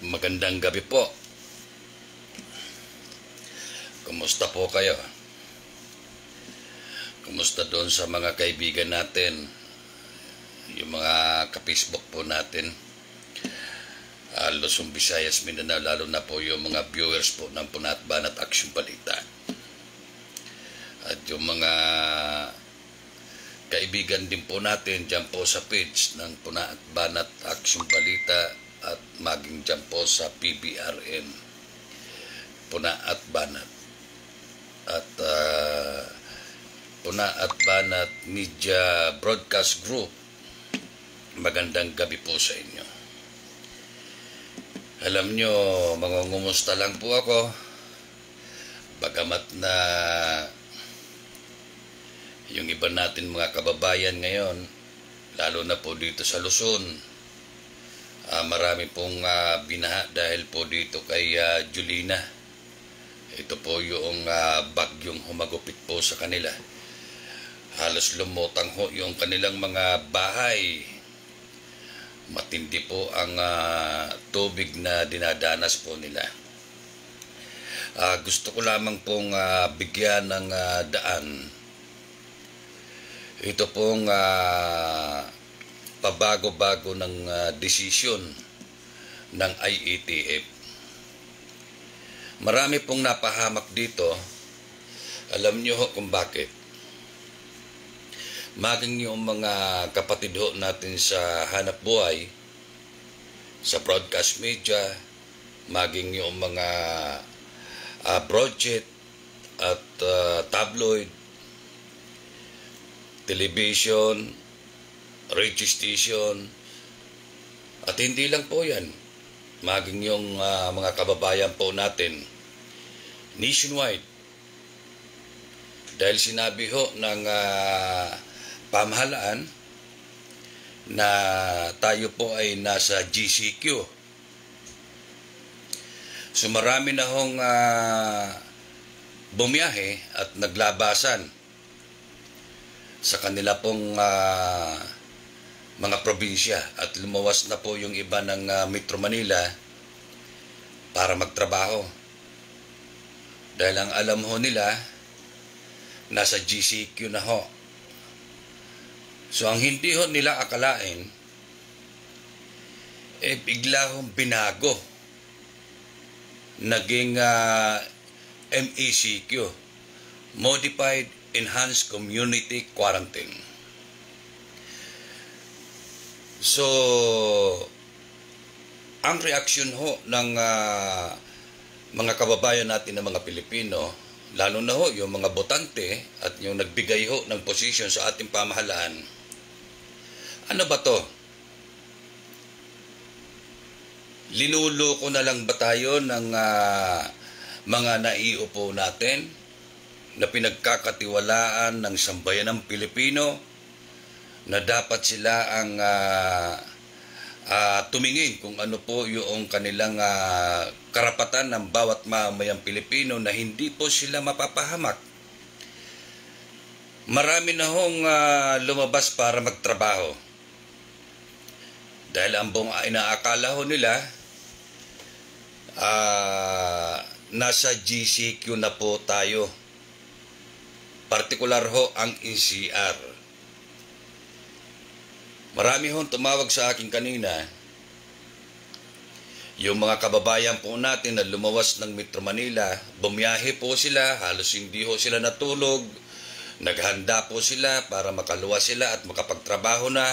Magandang gabi po. Kumusta po kayo? Kumusta doon sa mga kaibigan natin? Yung mga ka-Facebook po natin. Luzon, Visayas, Mindanao, lalo na po yung mga viewers po ng Puna at Banat Aksyon Balita. At yung mga kaibigan din po natin dyan po sa page ng Puna at Banat Aksyon Balita at maging dyan po sa PBRN, Puna at Banat. At Puna at Banat Media Broadcast Group, magandang gabi po sa inyo. Alam nyo, mangungumusta lang po ako, bagamat na yung iba natin mga kababayan ngayon, lalo na po dito sa Luzon, marami pong binaha dahil po dito kay Julina. Ito po yung bagyong humagupit po sa kanila. Halos lumutang ho yung kanilang mga bahay. Matindi po ang tubig na dinadanas po nila. Gusto ko lamang pong bigyan ng daan. Ito pong pabago-bago ng desisyon ng IATF. Marami pong napahamak dito. Alam niyo ho kung bakit. Maging yung mga kapatid ho natin sa hanap buhay, sa broadcast media, maging yung mga broadcast at tabloid, television, radio station, at hindi lang po yan, maging yung mga kababayan po natin nationwide. Dahil sinabi ho ng pamahalaan na tayo po ay nasa GCQ. So marami na hong bumiyahe at naglabasan sa kanila pong mga probinsya at lumawas na po yung iba ng Metro Manila para magtrabaho. Dahil ang alam ho nila, nasa GCQ na ho. So ang hindi ho nila akalain, bigla hong binago. Naging MECQ, Modified Enhanced Community Quarantine. So, ang reaksyon ho ng mga kababayan natin ng mga Pilipino, lalo na ho yung mga botante at yung nagbigay ho ng posisyon sa ating pamahalaan, ano ba to? Linuloko na lang ba tayo ng mga naiupo natin na pinagkakatiwalaan ng sambayan ng Pilipino na dapat sila ang tumingin kung ano po yung kanilang karapatan ng bawat mamamayang Pilipino na hindi po sila mapapahamak. Marami na hong lumabas para magtrabaho. Dahil ang buong inaakala ho nila, nasa GCQ na po tayo. Partikular ho ang NCR. Marami hong tumawag sa akin kanina, yung mga kababayan po natin na lumawas ng Metro Manila, bumiyahe po sila, halos hindi ho sila natulog, naghanda po sila para makaluwas sila at makapagtrabaho na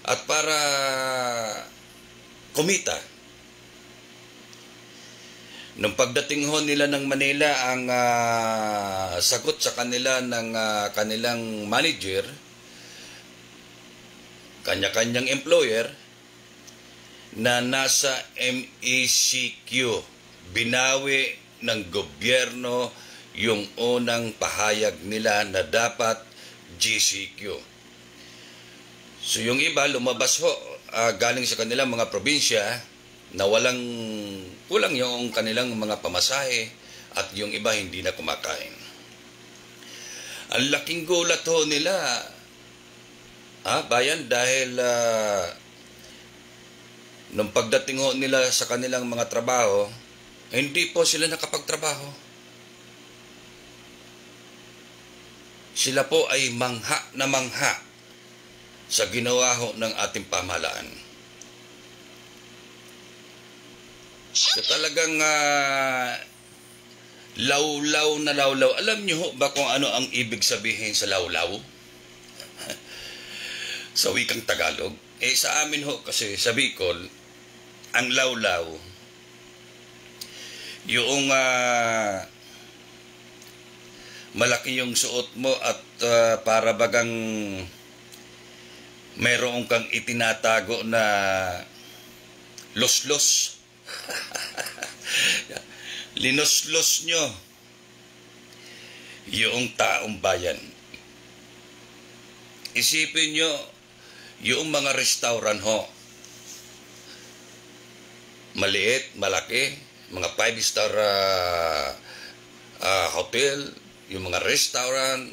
at para kumita. Nung pagdating ho nila ng Manila, ang sagot sa kanila ng kanilang manager, kanya-kanyang employer, na nasa MECQ, binawi ng gobyerno yung unang pahayag nila na dapat GCQ. So yung iba lumabas ho galing sa kanilang mga probinsya na kulang yung kanilang mga pamasahe at yung iba hindi na kumakain. Ang laking gulat ho nila, bayan, dahil Nung pagdating ho nila sa kanilang mga trabaho, hindi po sila nakapagtrabaho. Sila po ay mangha na mangha sa ginawa ho ng ating pamahalaan. So talagang lawlaw na lawlaw. Alam niyo ho ba kung ano ang ibig sabihin sa lawlaw? Sa wikang Tagalog. Sa amin ho kasi sa Bicol, ang lawlaw, yung malaki yung suot mo at para bagang mayroon kang itinatago na los-los. Linos-los nyo yung taong bayan. Isipin nyo, yung mga restaurant ho, maliit, malaki, mga 5-star hotel, yung mga restaurant,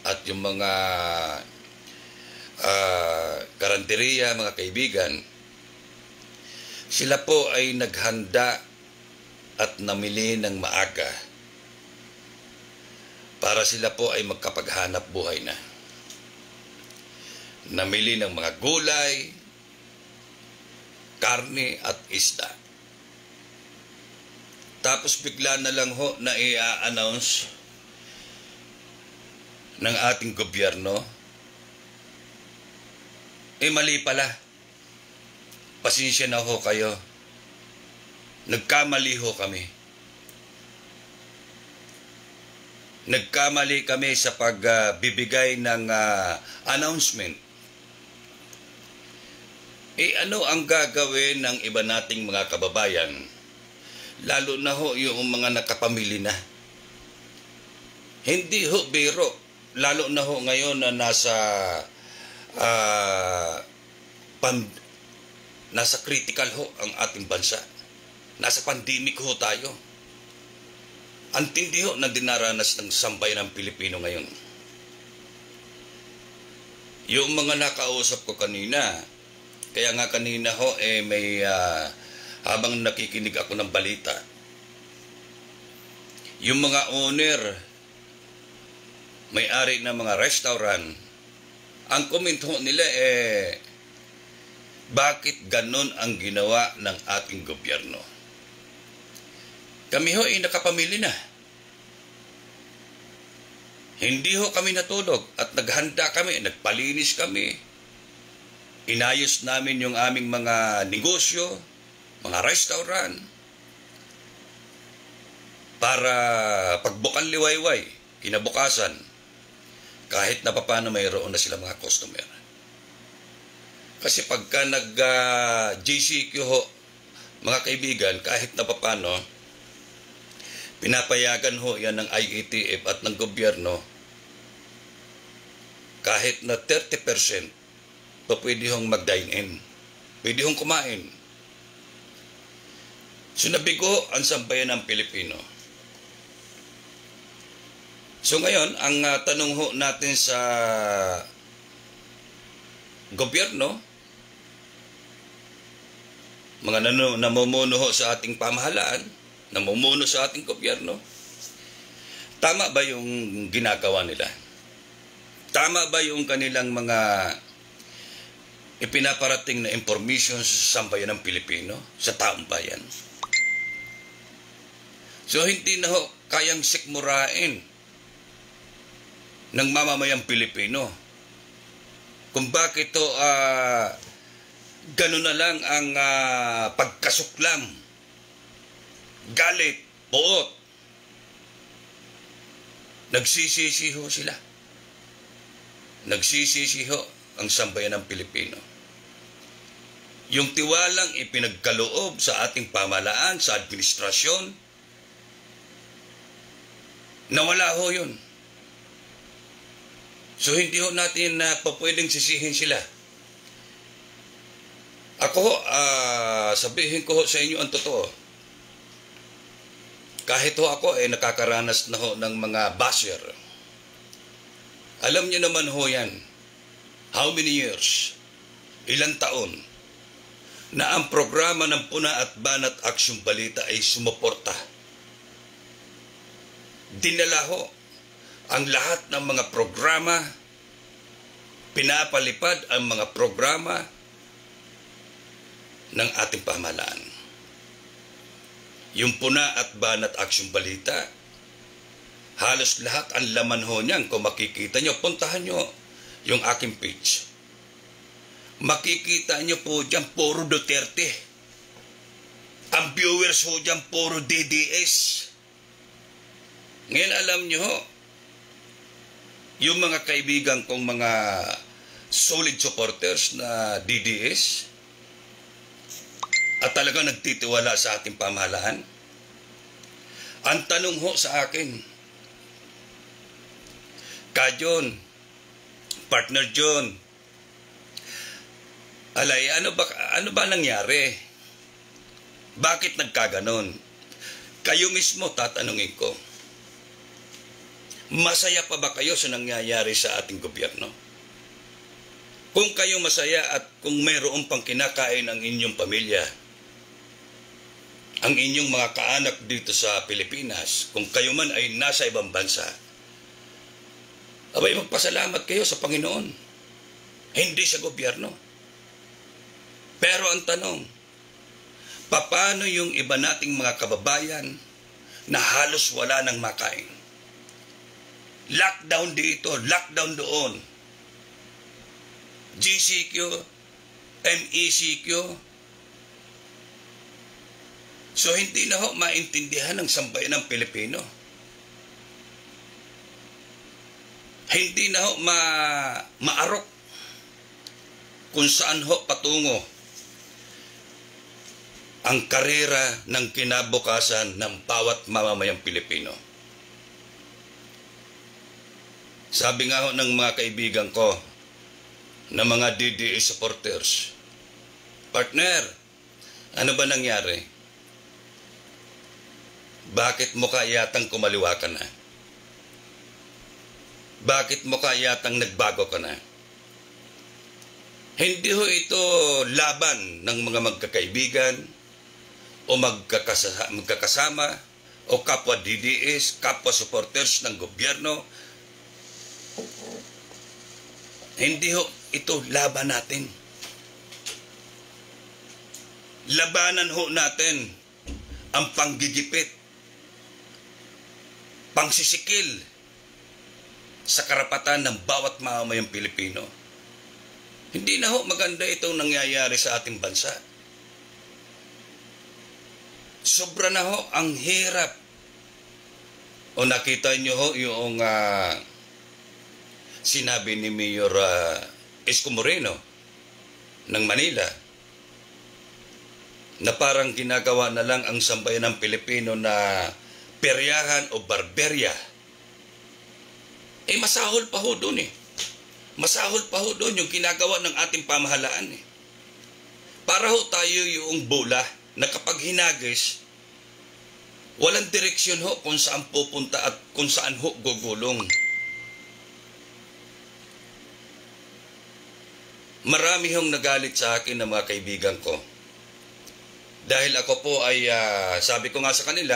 at yung mga karanteriya, mga kaibigan, sila po ay naghanda at namili ng maaga para sila po ay magkapaghanap buhay na. Namili ng mga gulay, karne at isda. Tapos bigla na lang ho na i-announce ng ating gobyerno, mali pala. Pasensya na ho kayo. Nagkamali ho kami. Nagkamali kami sa pagbibigay ng announcement. Ano ang gagawin ng iba nating mga kababayan? Lalo na ho yung mga nakapamili na. Hindi ho biro. Lalo na ho ngayon na nasa critical ho ang ating bansa. Nasa pandemic ho tayo. Ang tindi ho na dinaranas ng sambayan ng Pilipino ngayon. Yung mga nakausap ko kanina, kaya nga kanina ho may habang nakikinig ako ng balita, yung mga owner, may-ari ng mga restaurant, ang comment ho nila bakit ganon ang ginawa ng ating gobyerno? Kami ho nakapamili na. Hindi ho kami natulog at naghanda kami, nagpalinis kami. Inayos namin yung aming mga negosyo, mga restaurant, para pagbukan liwayway, kinabukasan, kahit na paano mayroon na sila mga customer. Kasi pagka nag-JCQ ho, mga kaibigan, kahit na paano, pinapayagan ho yan ng IATF at ng gobyerno, kahit na 30%, pwede hong mag-dine-in. Pwede hong kumain. So nabigo ang sambayan ng Pilipino. So ngayon, ang tanong ho natin sa gobyerno, mga namumuno ho sa ating pamahalaan, namumuno sa ating gobyerno, tama ba yung ginagawa nila? Tama ba yung kanilang mga ipinaparating na information sa sambayan ng Pilipino, sa taong bayan? So hindi na ho kayang sikmurain ng mamamayang Pilipino kung bakit to gano'n na lang ang pagkasuklam, galit, poot. Nagsisisi ho sila. Nagsisisi ho ang sambayan ng Pilipino. Yung tiwalang ipinagkaloob sa ating pamahalaan, sa administrasyon, nawala ho yun. So hindi ho natin pwedeng sisihin sila. Ako, sabihin ko sa inyo ang totoo. Kahit ho ako nakakaranas na ho ng mga basher. Alam niyo naman ho yan. How many years? Ilang taon na ang programa ng Puna at Banat Aksyong Balita ay sumuporta. Dinala ho ang lahat ng mga programa, pinapalipad ang mga programa ng ating pamahalaan. Yung Puna at Banat Aksyong Balita, halos lahat ang laman ho niyan. Kung makikita nyo, puntahan nyo yung aking page. Makikita nyo po dyan, puro Duterte. Ang viewers ho dyan, puro DDS. Ngayon alam nyo ho, yung mga kaibigan kong mga solid supporters na DDS at talagang nagtitiwala sa ating pamahalaan, ang tanong ho sa akin, John, Partner John, alay, ano ba nangyari? Bakit nagkaganon? Kayo mismo tatanungin ko. Masaya pa ba kayo sa nangyayari sa ating gobyerno? Kung kayo masaya at kung mayroon pang kinakain ang inyong pamilya, ang inyong mga kaanak dito sa Pilipinas, kung kayo man ay nasa ibang bansa, abay magpasalamat kayo sa Panginoon, hindi sa gobyerno. Pero ang tanong, paano yung iba nating mga kababayan na halos wala nang makain? Lockdown dito, lockdown doon. GCQ, MECQ. So hindi na ho maintindihan ng sambayan ng Pilipino. Hindi na ho maarok kung saan ho patungo ang karera ng kinabukasan ng bawat mamamayang Pilipino. Sabi nga ho ng mga kaibigan ko na mga DDA supporters, partner, ano ba nangyari? Bakit mo kayatang kumaliwa ka na? Bakit mo kayatang nagbago ka na? Hindi ho ito laban ng mga magkakaibigan o magkakasama o kapwa DDS, kapwa supporters ng gobyerno. Hindi ho ito laban natin. Labanan ho natin ang panggigipit, pangsisikil sa karapatan ng bawat mamamayang Pilipino. Hindi na ho maganda itong nangyayari sa ating bansa. Sobra na ho ang hirap. O nakita nyo ho yung sinabi ni Mayor Isko Moreno ng Manila na parang ginagawa na lang ang sambayan ng Pilipino na peryahan o barberya. Masahol pa ho doon eh. Masahol pa ho doon yung ginagawa ng ating pamahalaan eh. Para ho tayo yung bola na kapag hinagis, walang direksyon ho kung saan pupunta at kung saan ho gugulong. Marami hong nagalit sa akin ng mga kaibigan ko. Dahil ako po ay, sabi ko nga sa kanila,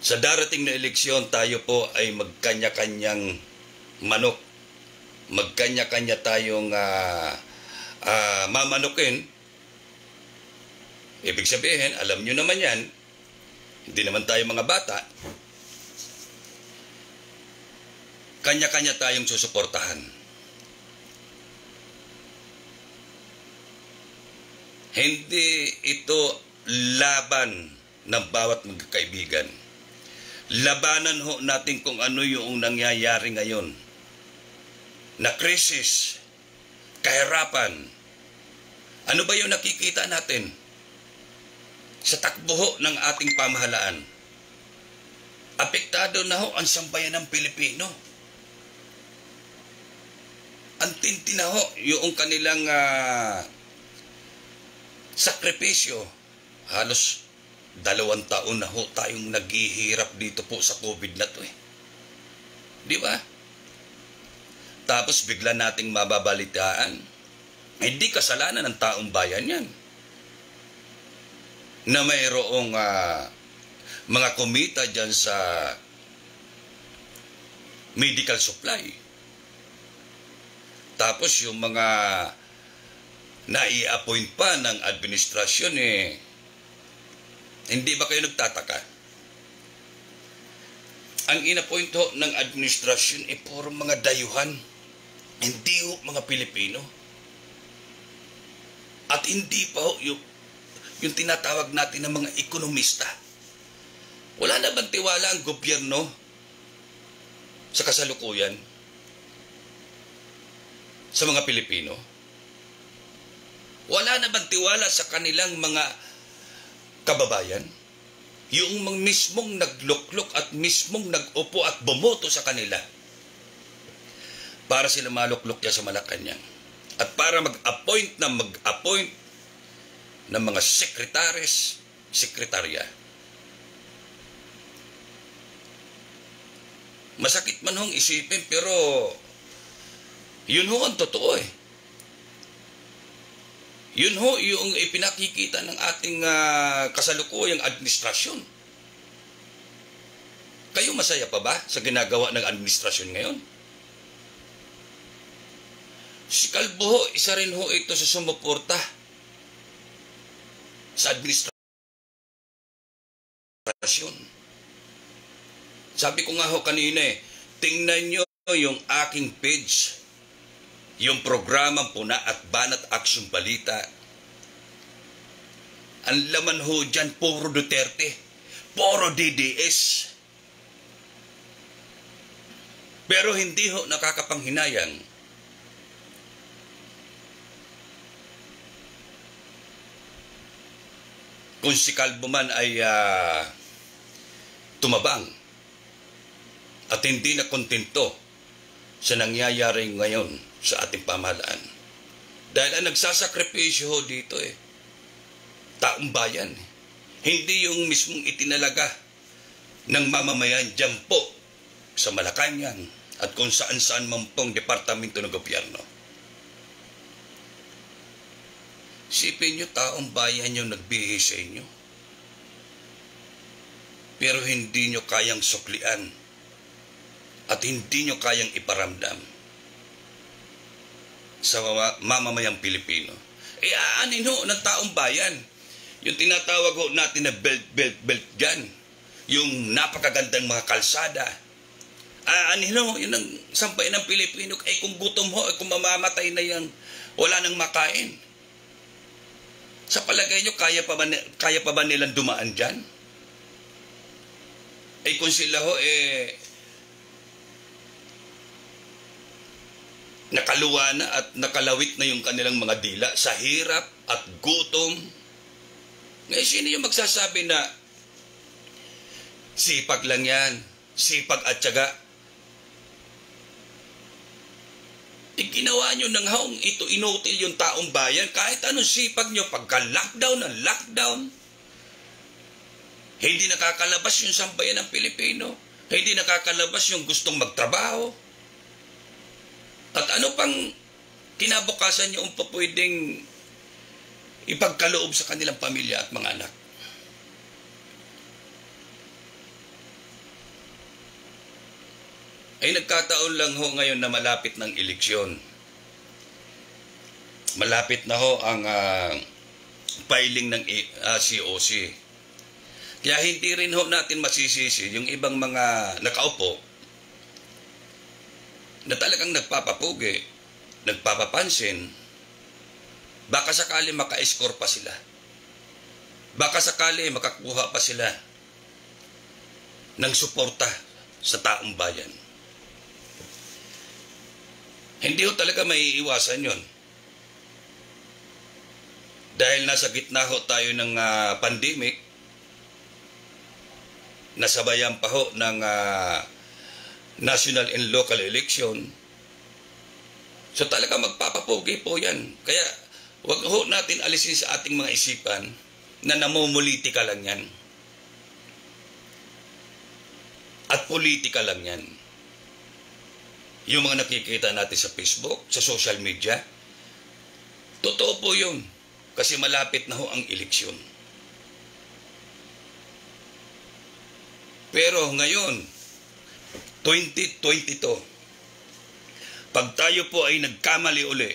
sa darating na eleksyon, tayo po ay magkanya-kanyang manok. Magkanya-kanya tayong mamanukin. Ibig sabihin, alam nyo naman yan, hindi naman tayo mga bata. Kanya-kanya tayong susuportahan. Hindi ito laban ng bawat magkakaibigan. Labanan ho natin kung ano yung nangyayari ngayon. Na krisis, kahirapan. Ano ba yung nakikita natin sa takbo ho ng ating pamahalaan? Apektado na ho ang sambayan ng Pilipino. Ang tinti na ho yung kanilang sakripisyo. Halos 2 taon na ho tayong naghihirap dito po sa COVID na to eh. Di ba? Tapos bigla nating mababalitaan Hindi kasalanan ng taong bayan yan na mayroong mga kumita dyan sa medical supply. Tapos yung mga nai-appoint pa ng administrasyon hindi ba kayo nagtataka? Ang inappoint ho ng administrasyon puro mga dayuhan, hindi ho mga Pilipino. At hindi pa ho yung tinatawag natin ng mga ekonomista. Wala na bang tiwala ang gobyerno sa kasalukuyan sa mga Pilipino? Wala na bang tiwala sa kanilang mga kababayan? Yung mismong nagluklok at mismong nag-upo at bumoto sa kanila para sila maluklok sa Malacanang at para mag-appoint ng mga sekretaris, sekretarya. Masakit man hong isipin, pero yun ho ang totoo Yun ho yung ipinakikita ng ating kasalukuyang administrasyon. Kayo masaya pa ba sa ginagawa ng administrasyon ngayon? Si Calvo ho, isa rin ho ito sa sumuporta sa administrasyon. Sabi ko nga ho kanina tingnan nyo yung aking page. Yung programang Puna at Banat Aksyon Balita. Ang laman ho dyan, puro Duterte. Puro DDS. Pero hindi ho nakakapanghinayang kung si Calvo man ay tumabang at hindi na kontento sa nangyayari ngayon sa ating pamahalaan. Dahil ang nagsasakripisyo ho dito taong bayan. Hindi yung mismong itinalaga ng mamamayan dyan po sa Malacanang at kung saan-saan man pong departamento ng gobyerno. Sipin nyo, taong bayan yung nagbihis sa inyo. Pero hindi nyo kayang suklian at hindi nyo kayang iparamdam sa mamamayang Pilipino. Aanin ho ng taong bayan. Yung tinatawag ho natin na belt dyan. Yung napakagandang mga kalsada. Aanin ho, yun ang sampay ng Pilipino. Kung gutom ho, kung mamamatay na yan, wala nang makain. Sa palagay nyo, kaya pa ba nilang dumaan dyan? Kung sila ho, nakaluwa na at nakalawit na yung kanilang mga dila sa hirap at gutom. Ngayon, sino yung magsasabi na sipag lang yan, sipag at tiyaga? Ginawa nyo ng haong ito, inutil yung taong bayan, kahit anong sipag nyo, pagka-lockdown ng lockdown, hindi nakakalabas yung sambayan ng Pilipino, hindi nakakalabas yung gustong magtrabaho. At ano pang kinabukasan nyo pa pwedeng ipagkaloob sa kanilang pamilya at mga anak? Ay nagkataon lang ho ngayon na malapit ng eleksyon. Malapit na ho ang filing ng COC. Kaya hindi rin ho natin masisisi yung ibang mga nakaupo na talagang nagpapapugi, nagpapapansin, baka sakali maka-score pa sila. Baka sakali makakuha pa sila ng suporta sa taong bayan. Hindi ho talaga maiiwasan yon. Dahil nasa gitna ho tayo ng pandemic, nasabayan pa ho ng national and local election. So talaga magpapapogi po yan. Kaya wag ho natin alisin sa ating mga isipan na namumulitika lang yan. At politika lang yan. Yung mga nakikita natin sa Facebook, sa social media, Totoo po yun. Kasi malapit na ho ang eleksyon. Pero ngayon, 2022, pag tayo po ay nagkamali uli,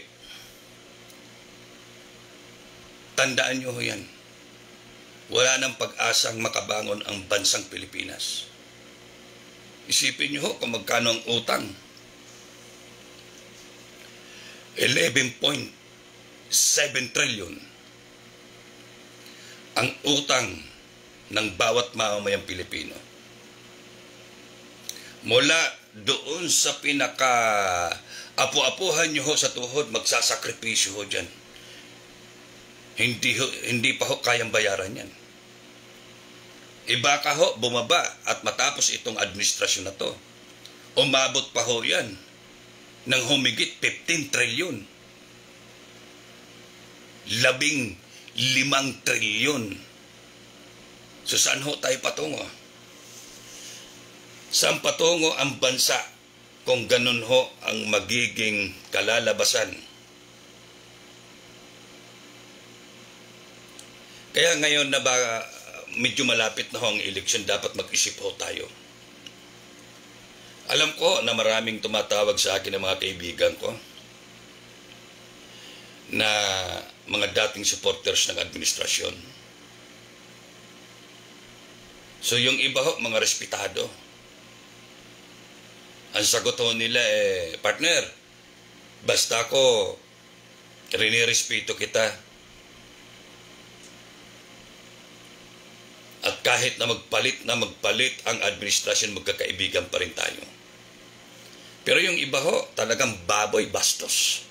tandaan nyo ho yan. Wala nang pag-asang makabangon ang bansang Pilipinas. Isipin nyo ho kung magkano ang utang. 11.7 trillion ang utang ng bawat mamamayang Pilipino. Mula doon sa pinaka-apu-apuhan nyo ho sa tuhod, magsasakripisyo ho dyan. Hindi pa ho kayang bayaran yan. Iba ka ho, bumaba at matapos itong administrasyon na to, umabot pa ho yan ng humigit 15 trilyon. 15 trilyon. So saan ho tayo patungo? Saan patungo ang bansa kung ganun ho ang magiging kalalabasan? Kaya ngayon na medyo malapit na ho ang eleksyon, dapat mag-isip ho tayo. Alam ko na maraming tumatawag sa akin ng mga kaibigan ko na mga dating supporters ng administrasyon. So yung iba ho, mga respetado. Ang sagot ho nila partner, basta ko rinirespeto kita. At kahit na magpalit ang administrasyon, magkakaibigan pa rin tayo. Pero yung iba ho, talagang baboy bastos.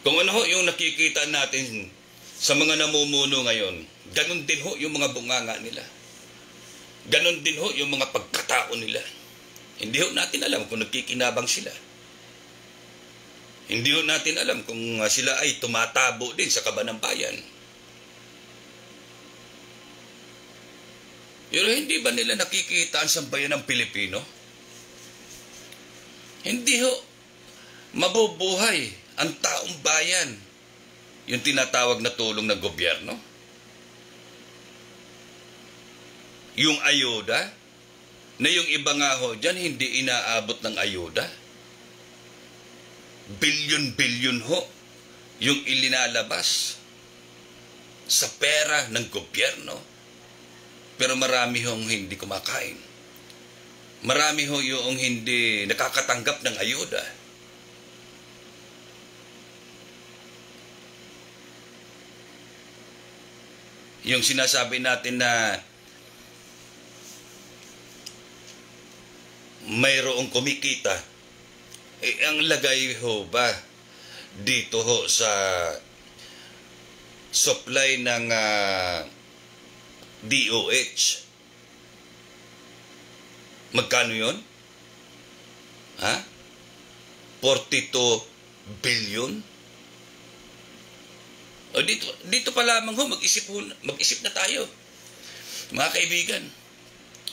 Kung ano ho yung nakikita natin sa mga namumuno ngayon, ganun din ho yung mga bunganga nila. Ganun din ho yung mga pagkatao nila. Hindi ho natin alam kung nagkikinabang sila. Hindi ho natin alam kung sila ay tumatabo din sa kaba ng bayan. Pero hindi ba nila nakikita ang sambayan ng Pilipino? Hindi ho mabubuhay ang taong bayan, yung tinatawag na tulong ng gobyerno. Yung ayuda, na yung iba nga ho dyan, hindi inaabot ng ayuda. Bilyon-bilyon ho yung ilinalabas sa pera ng gobyerno. Pero marami hong hindi kumakain. Marami ho yung hindi nakakatanggap ng ayuda. Yung sinasabi natin na mayroong kumikita, ang lagay ho ba dito ho sa supply ng DOH? Magkano yun? 42 billion? O dito pa lamang ho, mag-isip na tayo. Mga kaibigan,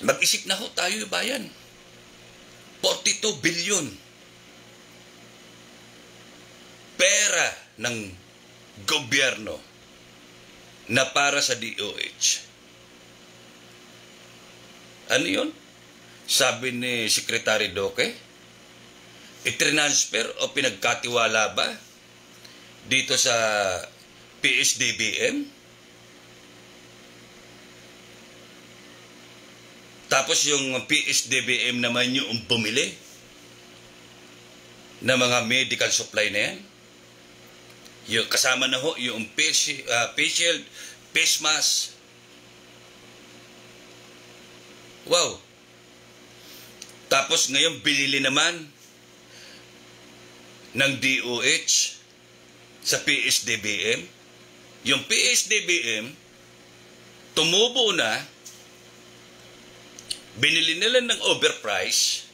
mag-isip na ho tayo yung bayan. 42 billion. Pera ng gobyerno na para sa DOH. Ano yun? Sabi ni Secretary Duque, i-transfer o pinagkatiwala ba dito sa PSDBM? Tapos yung PSDBM naman yung bumili ng mga medical supply na yan. Yung kasama na ho yung facial, face mask. Wow! Tapos ngayon binili naman ng DOH sa PSDBM. Yung PSDBM tumubo na, binili nila ng overprice,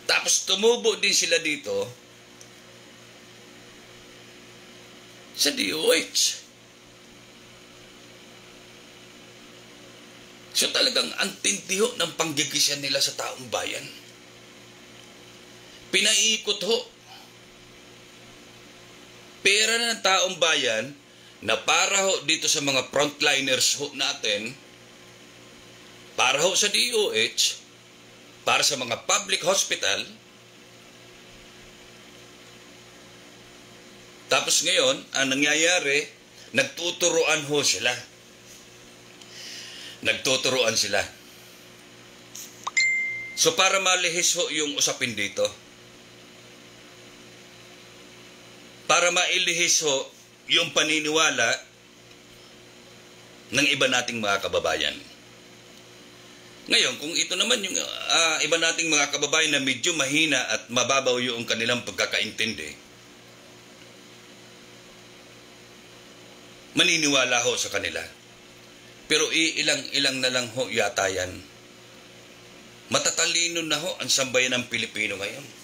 tapos tumubo din sila dito sa DOH. So talagang ang tintiho ng panggigisyan nila sa taong bayan. Pinaikot ho. Pera ng taong bayan na para ho dito sa mga frontliners ho natin, para ho sa DOH, para sa mga public hospital. Tapos ngayon, ang nangyayari, nagtuturuan ho sila. Nagtuturuan sila. So para malihis ho yung usapin dito, para mailihis ho yung paniniwala ng iba nating mga kababayan. Ngayon, kung ito naman yung iba nating mga kababayan na medyo mahina at mababaw yung kanilang pagkakaintindi, maniniwala ho sa kanila. Pero ilang na lang ho yata yan. Matatalino na ho ang sambayan ng Pilipino ngayon.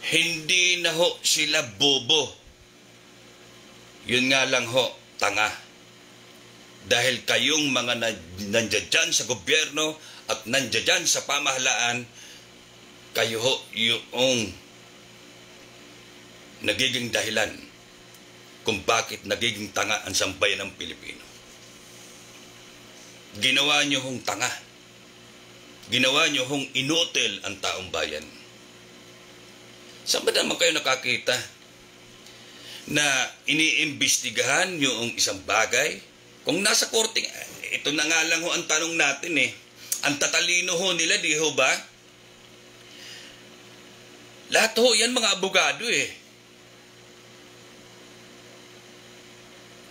Hindi na ho sila bobo. Yun nga lang ho, tanga. Dahil kayong mga nandiyan sa gobyerno at nandiyan sa pamahalaan, kayo ho yung nagiging dahilan kung bakit nagiging tanga ang sambayan ng Pilipino. Ginawa nyo hong tanga. Ginawa nyo hong inutil ang taong bayan. Saan ba naman kayo nakakita na iniimbestigahan yung isang bagay? Kung nasa korte, ito na nga lang ho ang tanong natin eh. Ang tatalino ho nila, di ho ba? Lahat ho yan mga abogado eh.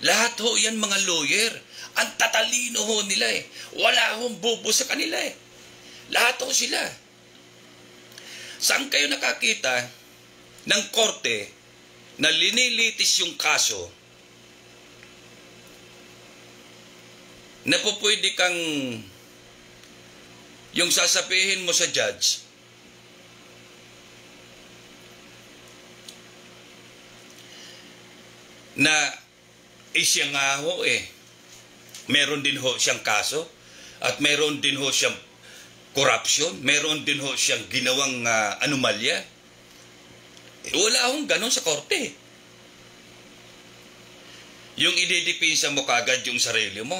Lahat ho yan mga lawyer. Ang tatalino ho nila eh. Wala hong bobo sa kanila eh. Lahat ho sila. Saan kayo nakakita ng korte na linilitis yung kaso na po pwede kang yung sasabihin mo sa judge na siya nga ho eh, meron din ho siyang kaso at meron din ho siyang corruption, meron din ho siyang ginawang anomalya. Wala akong ganon sa korte. Yung ididipinsa mo kagad yung sarili mo.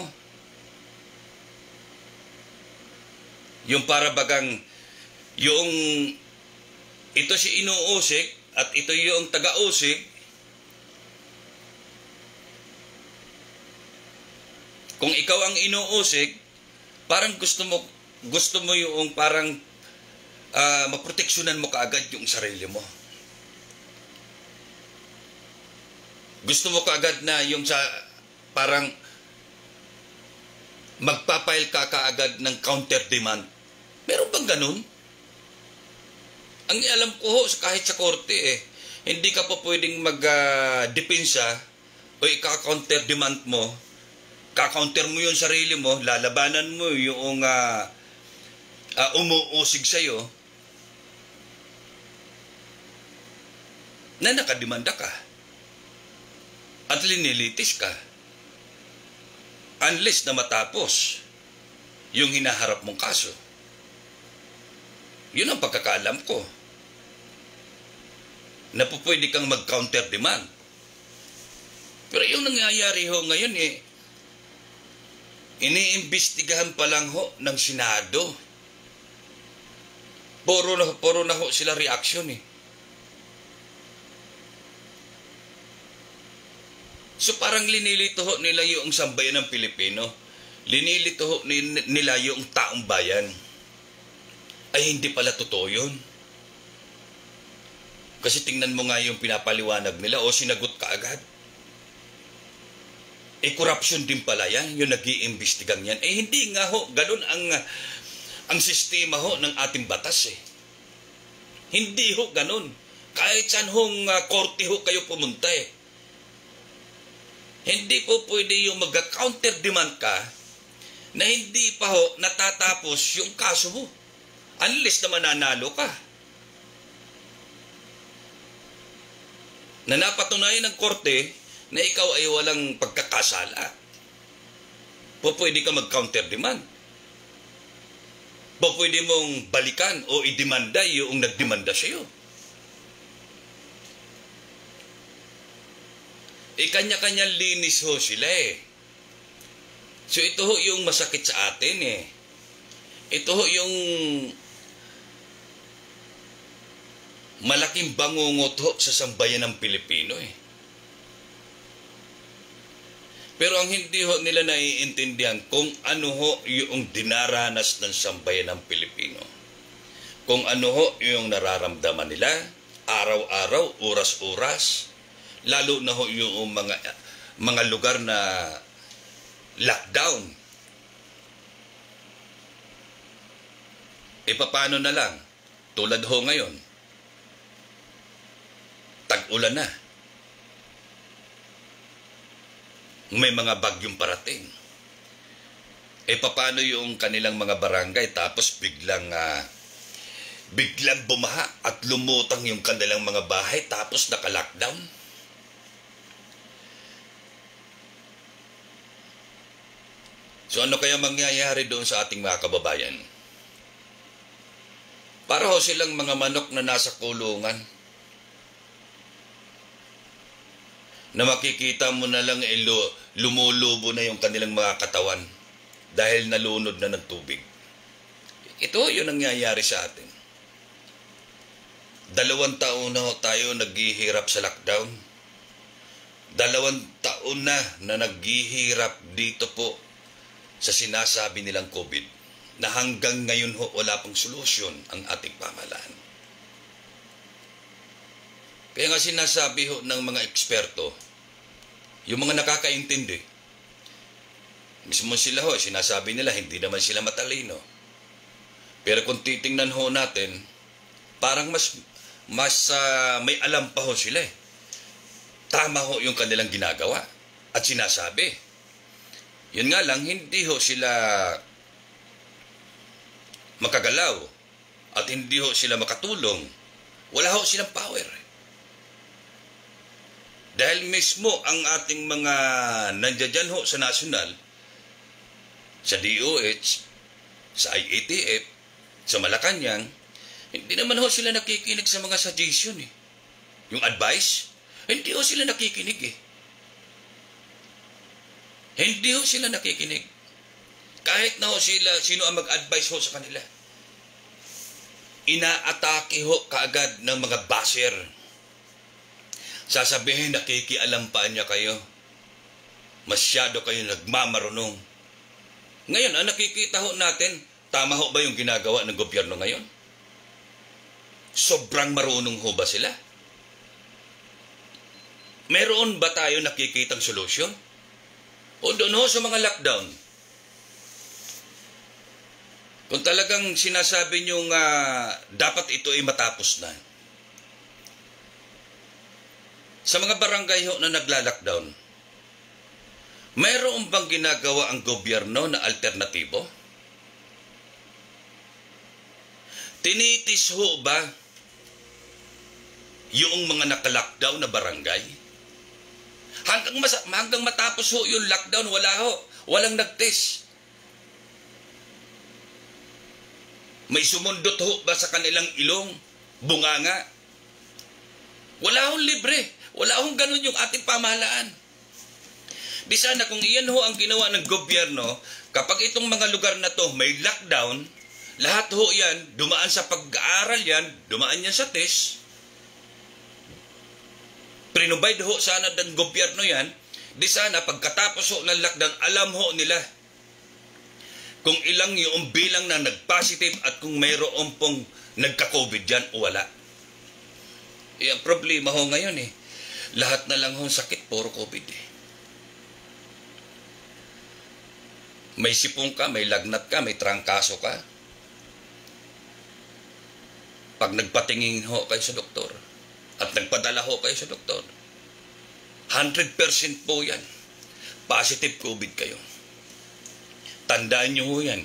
Yung para bagang yung ito si inuusik at ito yung taga-usik. Kung ikaw ang inuusik, parang gusto mo yung parang maproteksyonan mo kaagad yung sarili mo. Gusto mo kaagad na yung sa parang magpapail ka kaagad ng counter demand. Meron bang ganun? Ang alam ko ho, kahit sa korte eh, hindi ka pa pwedeng mag-depensa o ika-counter demand mo, ka-counter mo yung sarili mo, lalabanan mo yung umuusig sa'yo, na nakademanda ka at linilitis ka unless na matapos yung hinaharap mong kaso. Yun ang pagkakaalam ko, na po pwede kang mag-counter demand. Pero yung nangyayari ho ngayon eh, iniimbestigahan pa lang ho ng Senado. Puro na ho sila reaction eh. So parang linilito ho nila yung sambayan ng Pilipino. Linilito ho nila yung taong bayan. Ay hindi pala totoo yun. Kasi tingnan mo nga yung pinapaliwanag nila o sinagot ka agad. Eh corruption din pala yan, yung nag-iimbestigang yan. Eh hindi nga ho, ganun ang sistema ho ng ating batas eh. Hindi ho ganun. Kahit saan hong korte ho kayo pumunta eh. Hindi po pwede yung mag-counter demand ka na hindi pa ho natatapos yung kaso mo. Unless na mananalo ka. Na napatunayan ng korte na ikaw ay walang pagkakasala. Po pwede ka mag-counter demand. Pwede mong balikan o idemanda yung nagdemanda sa'yo. Kanya-kanyang linis ho sila eh. So ito ho yung masakit sa atin eh. Ito ho yung malaking bangungot ho sa sambayan ng Pilipino eh. Pero ang hindi ho nila naiintindihan kung ano ho yung dinaranas ng sambayan ng Pilipino. Kung ano ho yung nararamdaman nila, araw-araw, oras-oras, lalo na ho yung mga lugar na lockdown. Paano na lang? Tulad ho ngayon, tag-ulan na. May mga bagyong parating. Paano yung kanilang mga barangay tapos biglang bumaha at lumutang yung kanilang mga bahay tapos naka-lockdown? So ano kaya mangyayari doon sa ating mga kababayan? Para ho silang mga manok na nasa kulungan. Na makikita mo na lang lumulubo na yung kanilang mga katawan dahil nalunod na ng tubig. Ito yun ang nangyayari sa atin. 2 taon na tayo naghihirap sa lockdown. 2 taon na naghihirap dito po sa sinasabi nilang COVID na hanggang ngayon ho wala pang solusyon ang ating pamahalaan. Kaya nga sinasabi ho ng mga eksperto, yung mga nakakaintindi, mismo sila ho, sinasabi nila, hindi naman sila matalino. Pero kung titingnan ho natin, parang mas may alam pa ho sila eh. Tama ho yung kanilang ginagawa at sinasabi. Yun nga lang, hindi ho sila makagalaw at hindi ho sila makatulong. Wala ho silang power. Dahil mismo ang ating mga nandiyan ho sa nasyonal, sa DOH, sa IATF, sa Malacanang, hindi naman ho sila nakikinig sa mga suggestion eh. Yung advice, hindi ho sila nakikinig eh. Hindi ho sila nakikinig. Kahit na ho sila, sino ang mag-advise ho sa kanila. Inaatake ho kaagad ng mga basher. Sasabihin, nakikialampaan niya kayo. Masyado kayo nagmamarunong. Ngayon, ang nakikita ho natin, tama ho ba yung ginagawa ng gobyerno ngayon? Sobrang marunong ho ba sila? Meron ba tayo nakikitang solusyon? O doon ho sa mga lockdown? Kung talagang sinasabi nyo nga dapat ito ay matapos na. Sa mga barangay ho na nagla-lockdown, mayroon bang ginagawa ang gobyerno na alternatibo? Tinitis ho ba yung mga naka-lockdown na barangay? Hanggang matapos ho yung lockdown, walang nag-test. May sumundot ho ba sa kanilang ilong, bunganga? Wala hong libre. Wala hong ganun yung ating pamahalaan. Di sana kung iyan ho ang ginawa ng gobyerno, kapag itong mga lugar na to may lockdown, lahat ho yan, dumaan sa pag-aaral yan, dumaan yan sa test. Prinubide ho sana ng gobyerno yan, di sana pagkatapos ho ng lockdown, alam ho nila kung ilang yung bilang na nag-positive at kung mayroon pong nagka-COVID dyan o wala. Ang problema ho ngayon eh. Lahat na lang ho sakit, puro COVID eh. May sipong ka, may lagnat ka, may trangkaso ka. Pag nagpatingin ho kayo sa doktor at nagpadala ho kayo sa doktor, 100% po yan. Positive COVID kayo. Tandaan nyo ho yan.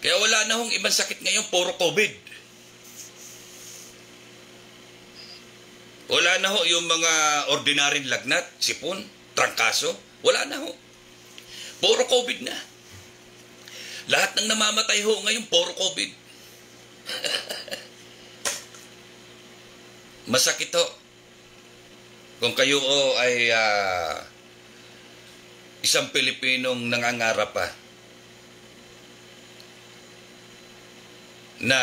Kaya wala na hong ibang sakit ngayon, puro COVID. Wala na ho yung mga ordinaryong lagnat, sipon, trangkaso. Wala na ho. Puro COVID na. Lahat ng namamatay ho ngayon, puro COVID. Masakit ho. Kung kayo ay isang Pilipinong nangangarap pa na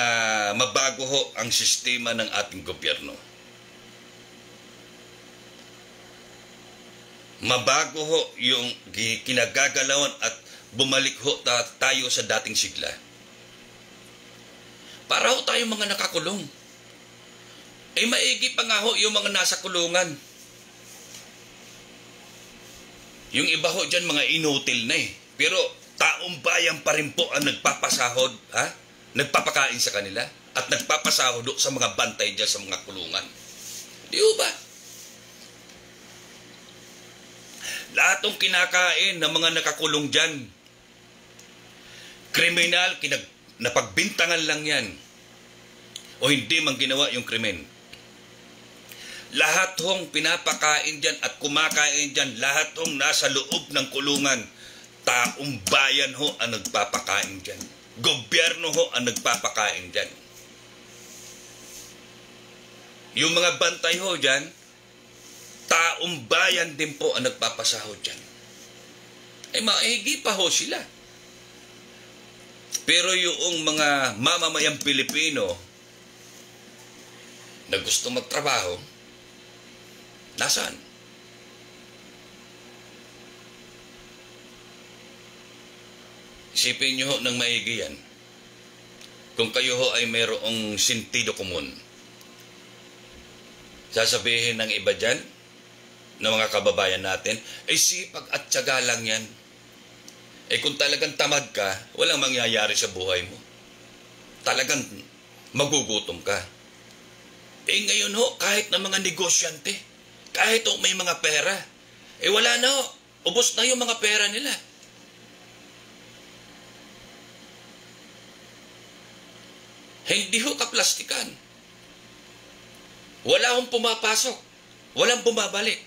mabago ho ang sistema ng ating gobyerno. Mabago ho yung kinagagalawan at bumalik ho tayo sa dating sigla. Para ho tayo mga nakakulong. Maigi pa nga ho yung mga nasa kulungan. Yung iba ho dyan mga inutil na Pero taong bayan pa rin po ang nagpapasahod, nagpapakain sa kanila at nagpapasahod sa mga bantay dyan sa mga kulungan. Di ba? Lahat ng kinakain ng mga nakakulong dyan, kriminal, napagbintangan lang yan. O hindi man ginawa yung krimen. Lahat hong pinapakain dyan at kumakain dyan, lahat hong nasa loob ng kulungan, taong bayan ho ang nagpapakain dyan. Gobyerno ho ang nagpapakain dyan. Yung mga bantay ho dyan, taong bayan din po ang nagpapasahod dyan. Maigi pa ho sila. Pero yung mga mamamayang Pilipino na gusto magtrabaho, nasaan? Isipin nyo ho ng maigi yan. Kung kayo ho ay mayroong sentido komun, sasabihin ng iba dyan, ng mga kababayan natin, sipag at tiyaga lang yan. Kung talagang tamad ka, walang mangyayari sa buhay mo. Talagang magugutom ka. Ngayon ho, kahit na mga negosyante, kahit ho may mga pera, wala na ho. Ubos na yung mga pera nila. Hindi ho kaplastikan. Wala hong pumapasok. Walang bumabalik.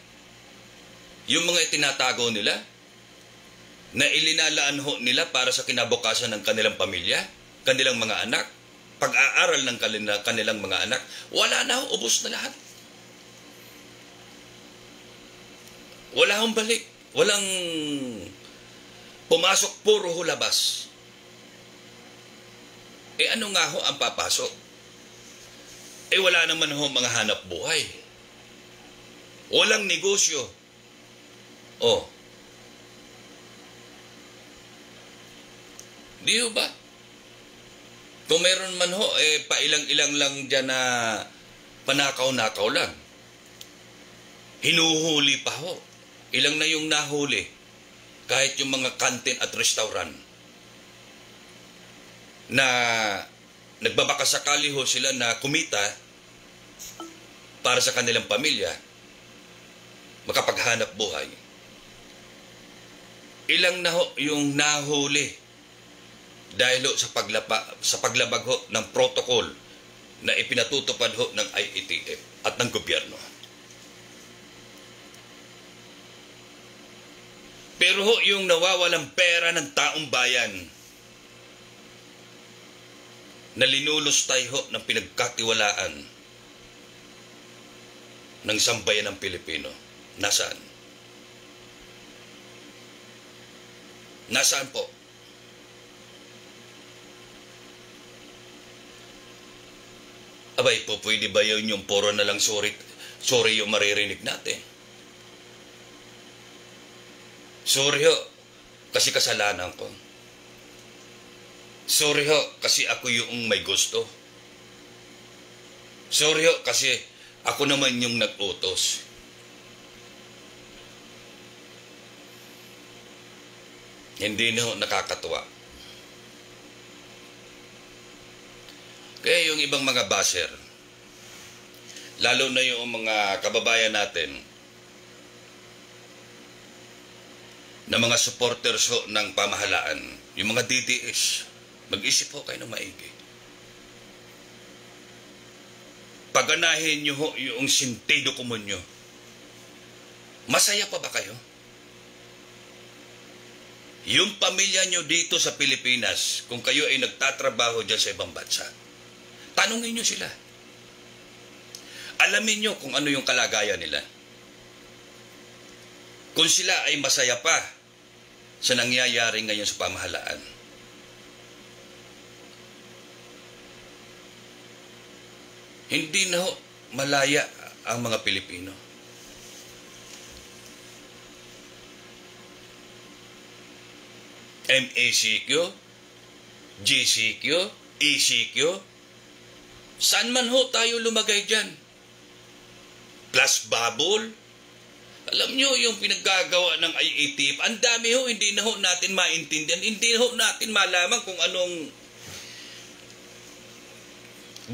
Yung mga itinatago nila, na ilinalaan ho nila para sa kinabukasan ng kanilang pamilya, kanilang mga anak, pag-aaral ng kanilang mga anak, wala na ho, ubos na lahat. Wala hong balik. Walang pumasok, puro ho labas. Ano nga ho ang papasok? Wala naman ho mga hanap buhay. Walang negosyo. Di ba? Kung meron man ho, pailang-ilang lang dyan na panakaw-nakaw lang. Hinuhuli pa ho. Ilang na yung nahuli. Kahit yung mga kantin at restaurant. Na nagbabakasakali ho sila na kumita para sa kanilang pamilya, makapaghanap buhay. Ilang na ho yung nahuli dahil ho sa paglabag ho ng protocol na ipinatutupad ho ng IATF at ng gobyerno. Pero ho yung nawawalang pera ng taong bayan na linulustay ho ng pinagkatiwalaan ng sambayan ng Pilipino. Nasaan? Nasaan po? Abay po, pwede ba yun yung puro na lang sorry yung maririnig natin? Sorry ho, kasi kasalanan ko. Sorry ho, kasi ako yung may gusto. Sorry ho, kasi ako naman yung nag-utos. Hindi na ho nakakatuwa. Kaya yung ibang mga basher, lalo na yung mga kababayan natin, na mga supporters ho ng pamahalaan, yung mga DDS, mag-isip ho kayo ng maigi. Paganahin nyo ho yung sentido komun nyo. Masaya pa ba kayo? Yung pamilya nyo dito sa Pilipinas, kung kayo ay nagtatrabaho dyan sa ibang bansa, tanungin nyo sila. Alamin nyo kung ano yung kalagayan nila. Kung sila ay masaya pa sa nangyayari ngayon sa pamahalaan. Hindi na malaya ang mga Pilipino. MECQ, GCQ, ECQ, saan man ho tayo lumagay dyan? Plus bubble. Alam nyo yung pinaggagawa ng IATF, ang dami ho, hindi na ho natin maintindihan, hindi na ho natin malaman kung anong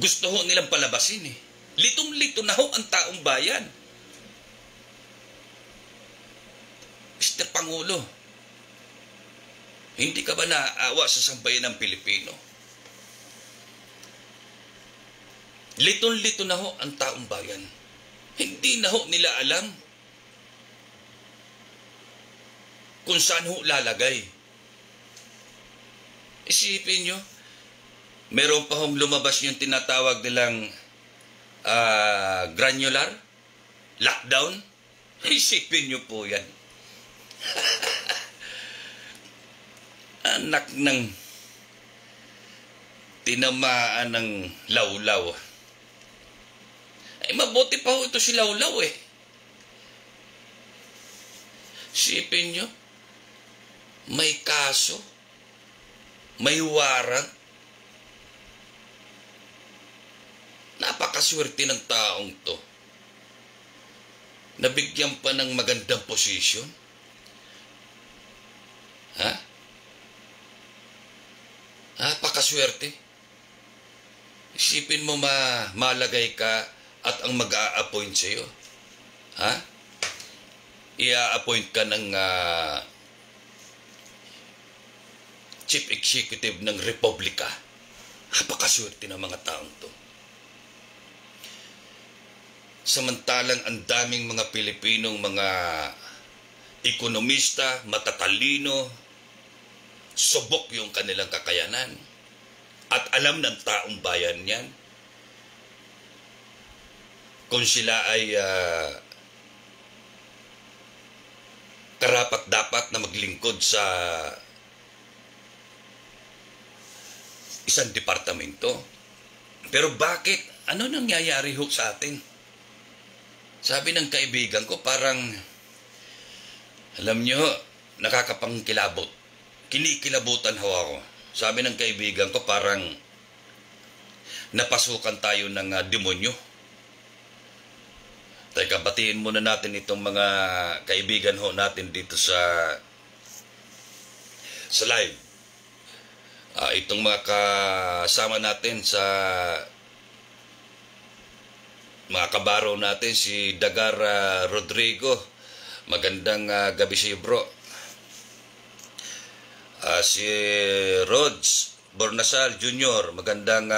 gusto ho nilang palabasin eh. Litong-lito na ho ang taong bayan. Mr. Pangulo, hindi ka ba naaawa sa sambayan ng Pilipino? Litong-lito na ho ang taong bayan. Hindi na ho nila alam kung saan ho lalagay. Isipin nyo, meron pa hong lumabas yung tinatawag nilang granular lockdown. Isipin nyo po yan. Anak ng tinamaan ng lawlaw. Ay mabuti pa ho ito si lawlaw eh. Isipin nyo, may kaso, may warrant. Napakaswerte ng taong to. Nabigyan pa ng magandang posisyon. Ha? Napakaswerte. Isipin mo malagay ka at ang mag-a-appoint sa'yo. Ha? I-a-appoint ka ng Chief Executive ng Republika. Napakaswerte ng mga taong to. Samantalang ang daming mga Pilipinong mga ekonomista, matatalino, subok yung kanilang kakayanan. At alam ng taong bayan yan. Kung sila ay karapat-dapat na maglingkod sa isang departamento. Pero bakit? Ano nangyayari ho sa atin? Sabi ng kaibigan ko, parang, alam nyo, nakakapangkilabot. Kinikilabutan ho ako. Sabi ng kaibigan ko, parang napasukan tayo ng demonyo. Teka, batiin muna natin itong mga kaibigan ho natin dito sa live. Itong mga kasama natin sa mga kabaro natin, si Dagar Rodrigo. Magandang gabi si bro. Si Rods Bornasal Jr. Magandang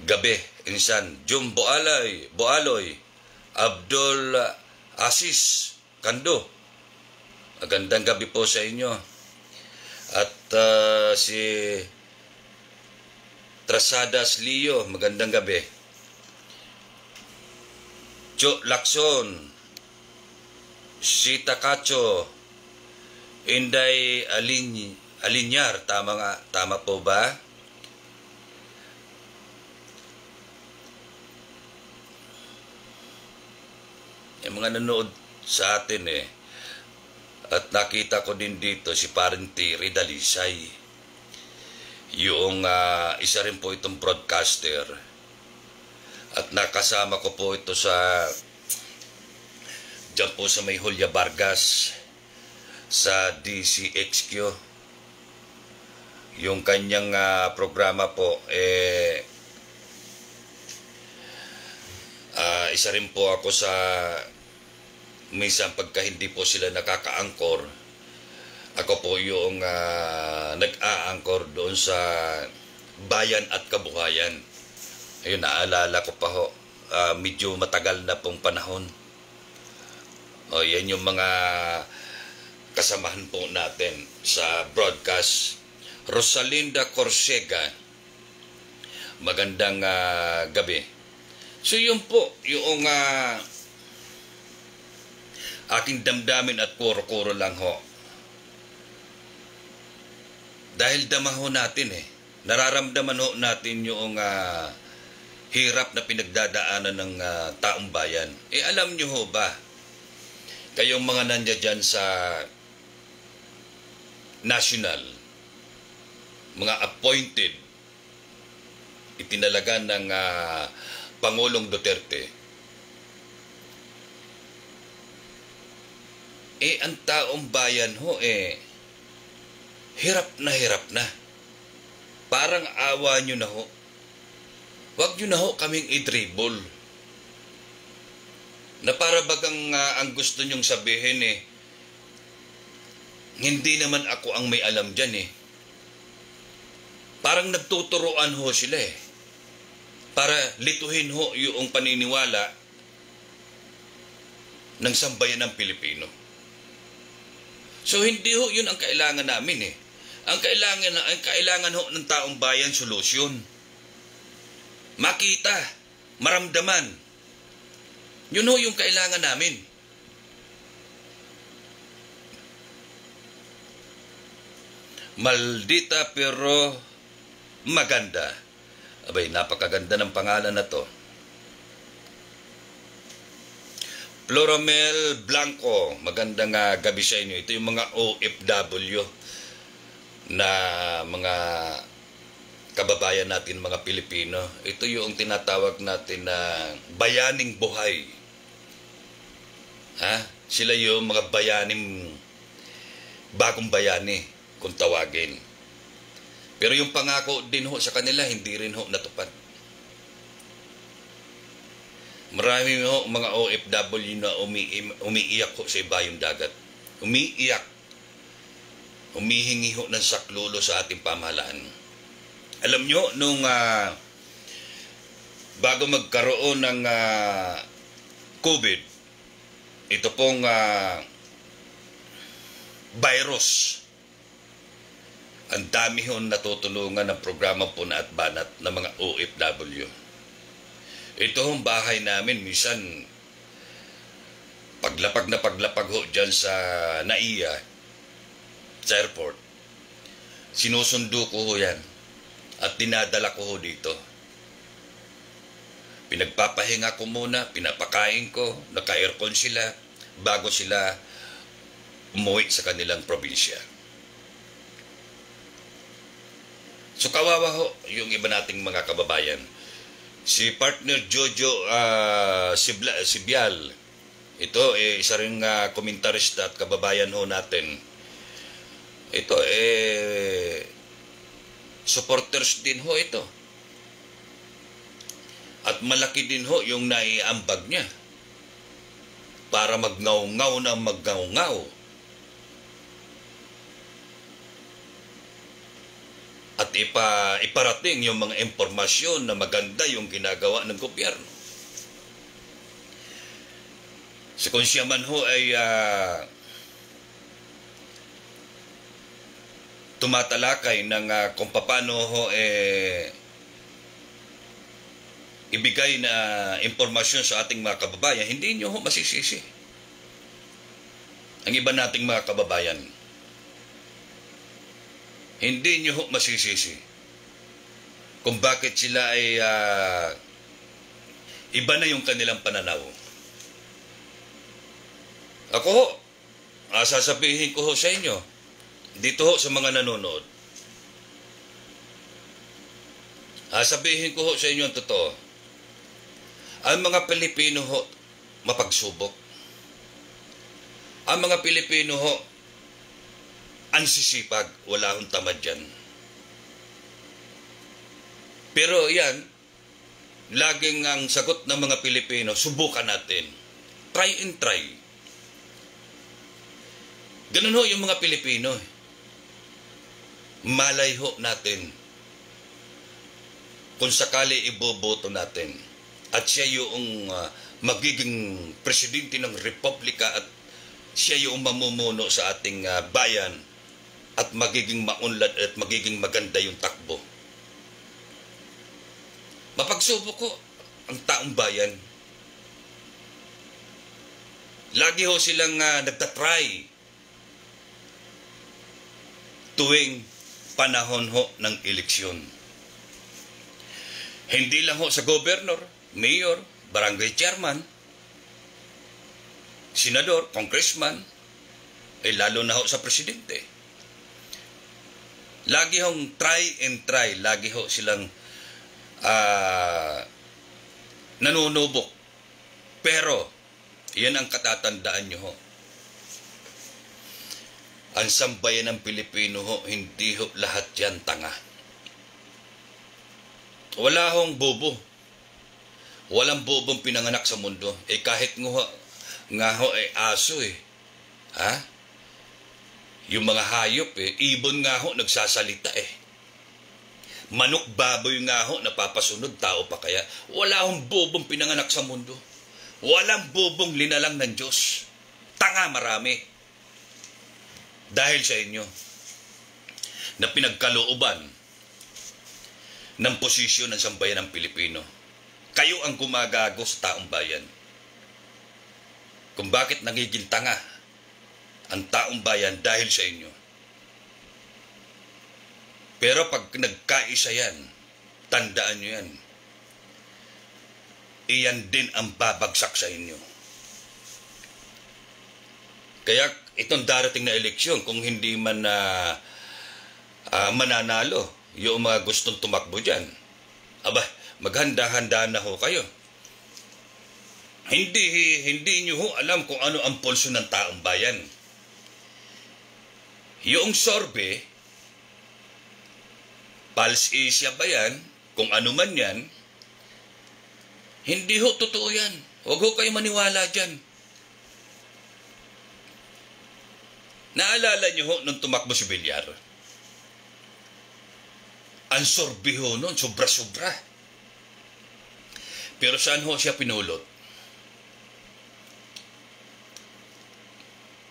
gabi. Insan. Jum Boaloy. Abdul Asis Kando. Magandang gabi po sa inyo. At si Trasadas Leo. Magandang gabi. Jo Lakson, Sita Cacho, Inday Alinyar, tama po ba? Yung mga nanood sa atin eh. At nakita ko din dito si Parenti Ridalisay. Yung isa rin po itong broadcaster. At nakasama ko po ito diyan po sa may Julia Vargas sa DCXQ. Yung kanyang programa po isa rin po ako sa minsan pagka hindi po sila nakaka-angkor, ako po yung nag-a-angkor doon sa Bayan at Kabuhayan. Ayun, naalala ko pa ho, medyo matagal na pong panahon. O, yan yung mga kasamahan po natin sa broadcast, Rosalinda Corsega. Magandang gabi. So yun po, yung aking damdamin at kuro-kuro lang ho. Dahil dama ho natin nararamdaman ho natin yung hirap na pinagdadaanan ng taong bayan. Alam nyo ho ba, kayong mga nandiyan dyan sa national, mga appointed, itinalaga ng Pangulong Duterte, ang taong bayan ho hirap na. Parang awa nyo na ho. Huwag nyo na ho kaming i-dribble. Na para bagang ang gusto nyong sabihin hindi naman ako ang may alam dyan Parang nagtuturoan ho sila para lituhin ho yung paniniwala ng sambayan ng Pilipino. So hindi ho yun ang kailangan namin Ang kailangan ho ng taong bayan, solusyon. Makita, maramdaman. Yun ho yung kailangan namin. Maldita pero maganda. Abay, napakaganda ng pangalan na to. Floramel Blanco, magandang gabi sa inyo. Ito yung mga OFW na mga kababayan natin, mga Pilipino. Ito yung tinatawag natin na bayaning buhay. Sila yung mga bayaning bagong bayani kung tawagin. Pero yung pangako din ho sa kanila, hindi rin ho natupad. Marami ho mga OFW na umiiyak ho sa ibayong dagat. Umiiyak. Humihingi ho ng saklolo sa ating pamahalaan. Alam nyo, nung bago magkaroon ng COVID, ito pong virus, ang dami ho natutulungan ng programa Puna at Banat ng mga OFW. Ito hong bahay namin, minsan paglapag ho dyan sa NAIA, sa airport, sinusundo ko ho yan at dinadala ko ho dito. Pinagpapahinga ko muna, pinapakain ko, naka-aircon sila bago sila umuwi sa kanilang probinsya. So kawawa ho yung iba nating mga kababayan. Si partner Jojo Sibyal, ito isa ring komentarista at kababayan ho natin. Ito supporters din ho ito. At malaki din ho yung naiambag niya para magngaw-ngaw na magngaw-ngaw. At iparating yung mga impormasyon na maganda yung ginagawa ng gobyerno. So kung siya man ho ay tumatalakay ng kung paano ho ibigay na impormasyon sa ating mga kababayan, hindi nyo ho masisisi. Ang iba nating mga kababayan, hindi nyo ho masisisi kung bakit sila ay iba na yung kanilang pananaw. Ako ho, sasabihin ko ho sa inyo, dito ho sa mga nanonood, sabihin ko ho sa inyo ang totoo. Ang mga Pilipino ho, mapagsubok. Ang mga Pilipino ho, ang sisipag, wala akong tamad dyan. Pero yan, laging ang sagot ng mga Pilipino, subukan natin. Try and try. Ganun ho yung mga Pilipino. Malay ho natin kung sakali iboboto natin at siya yung magiging presidente ng Republika at siya yung mamumuno sa ating bayan at magiging maunlad at magiging maganda yung takbo. Mapagsubok ko ang taong bayan. Lagi ho silang nagtatry tuwing panahon ho ng eleksyon. Hindi lang ho sa gobernador, mayor, barangay chairman, senador, congressman, lalo na ho sa presidente. Lagi hong try and try, lagi ho silang nanunubok. Pero, yan ang katatandaan nyo ho. Ang sambayan ng Pilipino ho, hindi ho lahat yan tanga. Wala hong bobo. Walang bobong pinanganak sa mundo. Kahit nga ho aso Ha? Yung mga hayop ibon nga ho nagsasalita Manok, baboy nga ho napapasunod, tao pa kaya. Wala hong bobong pinanganak sa mundo. Walang bobong linalang ng Diyos. Tanga marami. Dahil sa inyo na pinagkalooban ng posisyon ng sambayan ng Pilipino. Kayo ang gumagago sa taong bayan. Kung bakit nagiging tanga ang taong bayan dahil sa inyo. Pero pag nagkaisa yan, tandaan nyo yan. Iyan din ang babagsak sa inyo. Kaya itong darating na eleksyon, kung hindi man mananalo, yung mga gustong tumakbo dyan, maghanda-handa na ho kayo. Hindi nyo ho alam kung ano ang pulso ng taong bayan. Yung sorbe, Pulse Asia ba yan? Kung ano man yan, hindi ho totoo yan. Huwag ho kayo maniwala dyan. Naalala nyo ho nung tumakbo si Villar? Ang sorbe ho nun, sobra-sobra. Pero saan ho siya pinulot?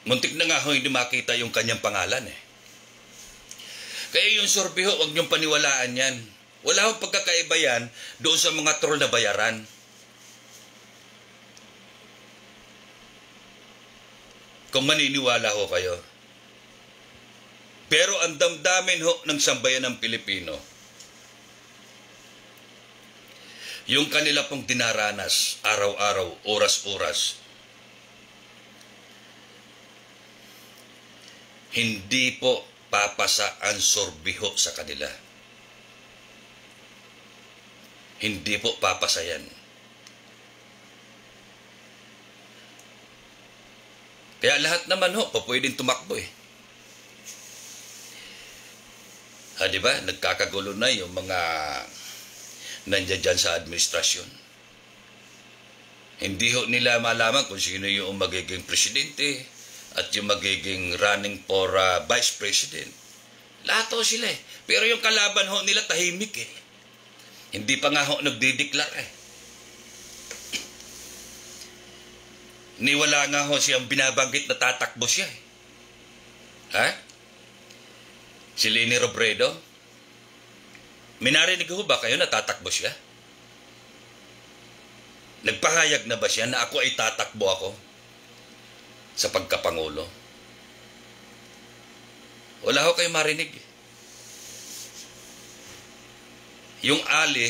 Muntik na nga ho hindi makita yung kanyang pangalan Kaya yung sorbe ho, huwag niyong paniwalaan yan. Wala hong pagkakaiba yan doon sa mga troll na bayaran. Kung maniniwala ho kayo. Pero ang damdamin ho ng sambayan ng Pilipino, yung kanila pong dinaranas, araw-araw, oras-oras, hindi po papasa ang sorbiho sa kanila. Hindi po papasa yan. Kaya lahat naman ho, pwedeng tumakbo diba? Nagkakagulo na yung mga nandiyan dyan sa administrasyon. Hindi ho nila malaman kung sino yung magiging presidente at yung magiging running for vice president. Lahat ho sila Pero yung kalaban ho nila tahimik Hindi pa nga ho nagdideklara Niwala nga ho siyang binabanggit na tatakbo siya Si Leni Robredo, minarinig ho ba kayo na tatakbo siya? Nagpahayag na ba siya na ako ay tatakbo ako sa pagkapangulo? Wala ho kayo marinig Yung Ali,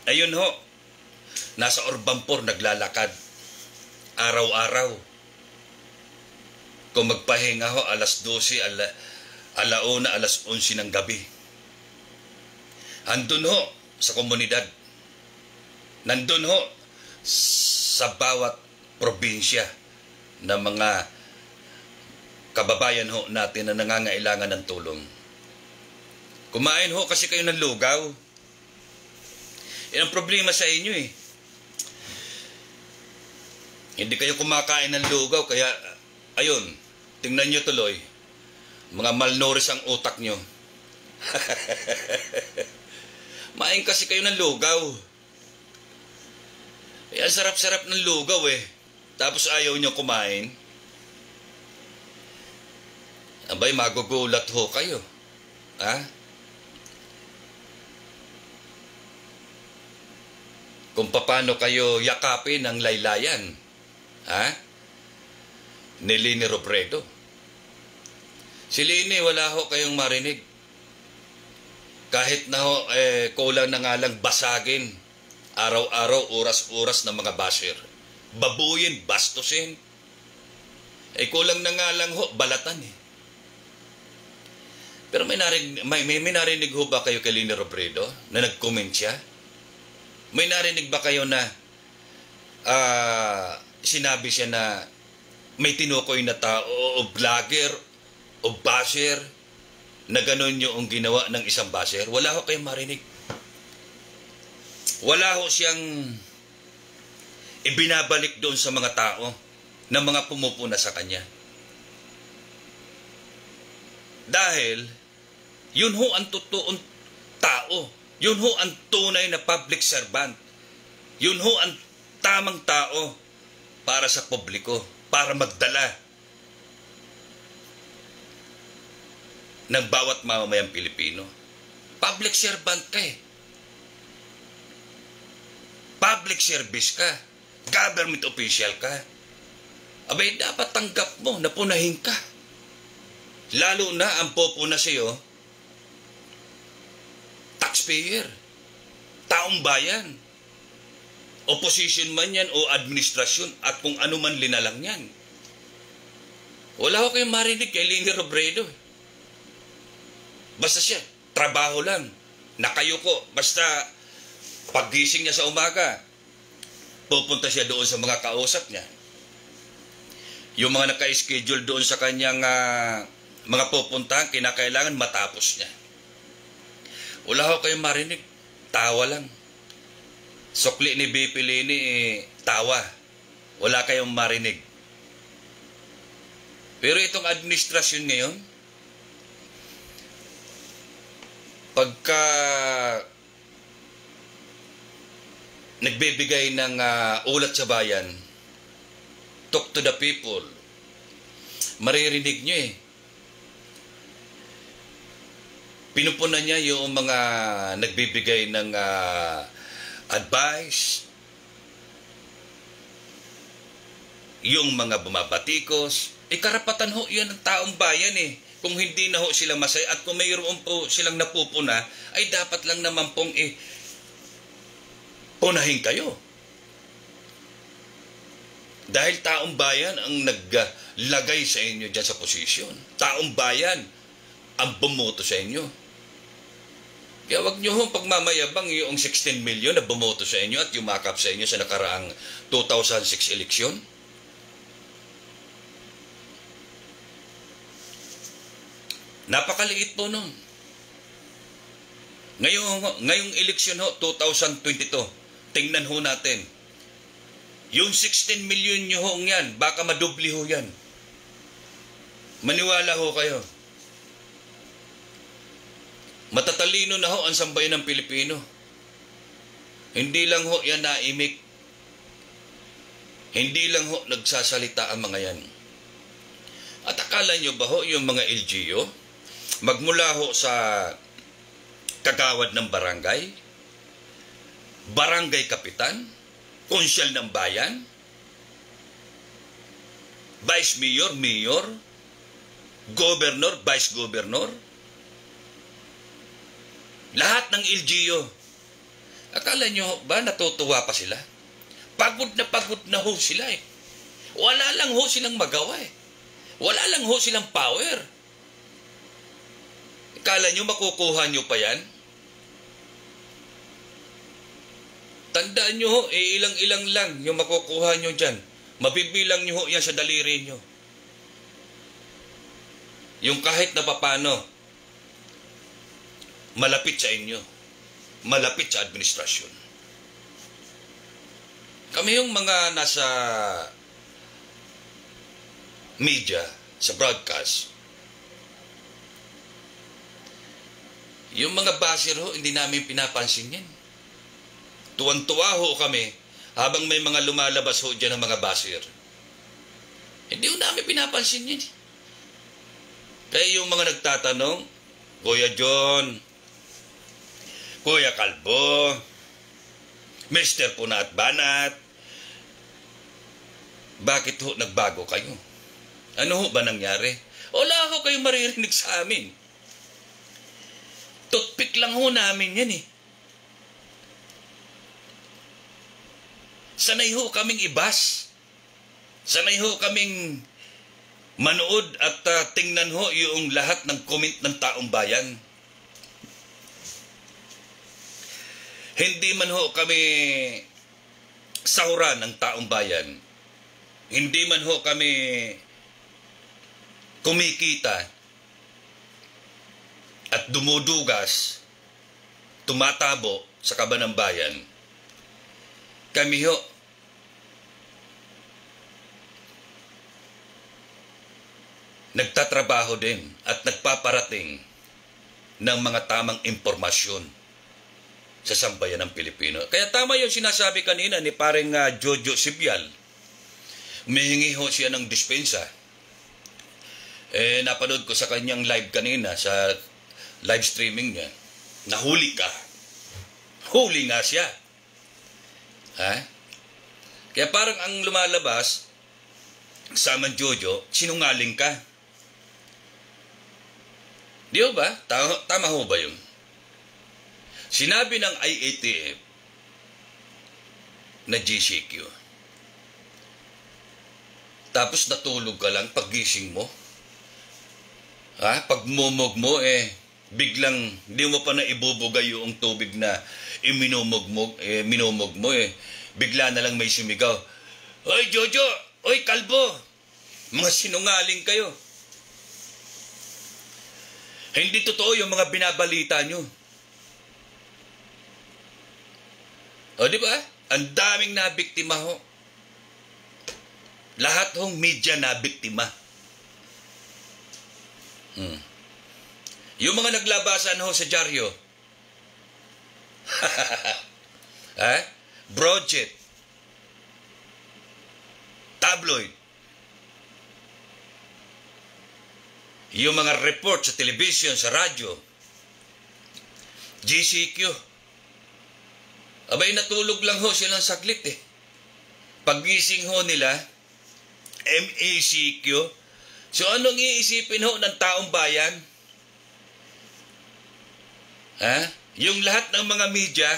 ayun ho, nasa Orbampor naglalakad araw-araw. Kung magpahinga ho alas 12, alauna, alas 11 ng gabi. Andun ho sa komunidad. Nandun ho sa bawat probinsya na mga kababayan ho natin na nangangailangan ng tulong. Kumain ho kasi kayo ng lugaw. Yan ang problema sa inyo Hindi kayo kumakain ng lugaw, kaya ayun, tingnan nyo tuloy. Mga malnourished ang utak nyo. Main kasi kayo ng lugaw. Ang sarap-sarap ng lugaw Tapos ayaw nyo kumain. Abay, magugulat ho kayo. Ha? Kung paano kayo yakapin ang laylayan. Ha? Ni Leni Robredo. Si Leni, wala ho kayong marinig. Kahit na ho, kulang na nga lang basagin. Araw-araw, oras-oras ng mga basher. Babuyin, bastusin. Kulang na nga lang ho, balatan eh. Pero may narinig ho ba kayo kay Leni Robredo na nag-comment siya? May narinig ba kayo na sinabi siya na may tinukoy na tao o vlogger o basher na gano'n yung ginawa ng isang basher? Wala ho kayong marinig. Wala ho siyang ibinabalik doon sa mga tao na mga pumupuna sa kanya. Dahil yun ho ang totoong tao. Yun ho ang tunay na public servant. Yun ho ang tamang tao para sa publiko, para magdala ng bawat mamamayang Pilipino. Public servant ka eh. Public service ka. Government official ka. Abay, dapat tanggap mo na punahin ka. Lalo na ang popuna sa'yo, taxpayer, taong bayan, opposition man yan o administrasyon at kung ano man linalang yan. Wala ko kayong marinig kay Leni Robredo. Basta siya, trabaho lang, nakayuko. Basta paggising niya sa umaga, pupunta siya doon sa mga kausap niya. Yung mga naka-schedule doon sa kanyang mga pupuntahan, kinakailangan matapos niya. Wala ko kayong marinig. Tawa lang. Sukli ni BP Leni, tawa. Wala kayong marinig. Pero itong administrasyon ngayon, pagka nagbibigay ng ulat sa bayan, talk to the people, maririnig nyo eh. Pinupunan niya yung mga nagbibigay ng advice, yung mga bumabatikos. Karapatan ho yan ng taong bayan eh. Kung hindi na ho sila masaya at kung mayroon po silang napupuna, ay dapat lang naman pong punahin kayo. Dahil taong bayan ang naglagay sa inyo dyan sa posisyon. Taong bayan ang bumoto sa inyo. Kaya wag nyo hong pagmamayabang yung 16 million na bumoto sa inyo at yumakap sa inyo sa nakaraang 2006 eleksyon. Napakaliit po nun. Ngayong eleksyon ho, 2022, tingnan ho natin. Yung 16 million nyo ho yan, baka madubli ho yan. Maniwala ho kayo. Matatalino na ho ang sambayan ng Pilipino. Hindi lang ho yan naimik. Hindi lang ho nagsasalita ang mga yan. At akala nyo ba ho yung mga LGU, magmula ho sa kagawad ng barangay, barangay kapitan, konsyal ng bayan, vice mayor, mayor, governor, vice governor, lahat ng LGU. Akala nyo ba natutuwa pa sila? Pagod na ho sila eh. Wala lang ho silang magawa eh. Wala lang ho silang power. Akala nyo makukuha nyo pa yan? Tandaan nyo ho, ilang-ilang lang yung makukuha nyo dyan. Mabibilang nyo ho yan sa daliri nyo. Yung kahit na papano, malapit sa inyo, malapit sa administrasyon. Kami yung mga nasa media, sa broadcast, yung mga basher ho, hindi namin pinapansin yan. Tuwan-tuwa ho kami habang may mga lumalabas ho dyan ng mga basher. Hindi ho namin pinapansin yan. Kaya yung mga nagtatanong, Kuya John, Kuya Kalbo, Mr. Punat Banat, bakit ho nagbago kayo? Ano ho ba nangyari? Wala ho kayong maririnig sa amin. Toothpick lang ho namin yan eh. Sanay ho kaming ibas. Sanay ho kaming manood at tingnan ho yung lahat ng comment ng taong bayan. Hindi man ho kami sahuran ng taong bayan. Hindi man ho kami kumikita at dumudugas, tumatabo sa kaba ng bayan. Kami ho, nagtatrabaho din at nagpaparating ng mga tamang impormasyon sa sambayan ng Pilipino. Kaya tama yung sinasabi kanina ni pareng Jojo Sibyal. Humihingi ho siya ng dispensa. Napanood ko sa kanyang live kanina, sa live streaming niya. Nahuli ka. Huli nga siya. Ha? Kaya parang ang lumalabas, sama Jojo, sinungaling ka. Di ba? Tama ho ba yun? Sinabi ng IATF na GCQ. Tapos natulog ka lang paggising mo. Pagmumog mo biglang di mo pa na ibubugay yung tubig na minumog mo bigla na lang may sumigaw. Oy Jojo, oy Kalbo, mga sinungaling kayo. Hindi totoo yung mga binabalita nyo. O di ba? Ang daming nabiktima ho. Lahat hong media nabiktima. Yung mga naglabasan ho sa dyaryo. Broadjet. Tabloid. Yung mga report sa television, sa radyo. GCQ. Abay, natulog lang ho silang saglit eh. Paggising ho nila, MECQ. So anong iisipin ho ng taong bayan? Yung lahat ng mga media,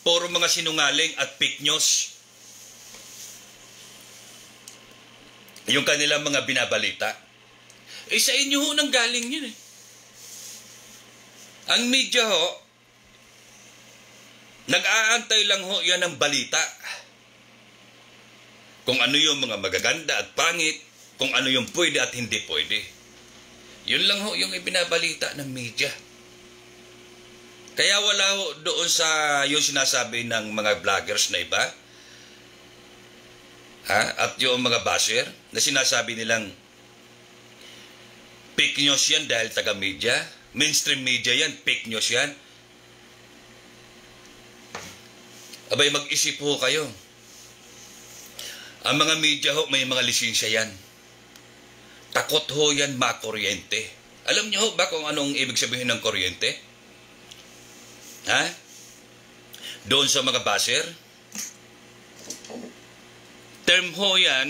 puro mga sinungaling at fake news. Yung kanilang mga binabalita. Sa inyo ho nang galing yun eh. Ang media ho, nag-aantay lang ho yan ng balita. Kung ano yung mga magaganda at pangit, kung ano yung pwede at hindi pwede. Yun lang ho yung ibinabalita ng media. Kaya wala ho doon sa yung sinasabi ng mga vloggers na iba, at yung mga basher, na sinasabi nilang fake news yan dahil taga-media, mainstream media yan, fake news yan. Abay, mag-isip ho kayo. Ang mga media ho, may mga lisensya yan. Takot ho yan makuryente. Alam niyo ho ba kung anong ibig sabihin ng kuryente? Doon sa mga basher? Term ho yan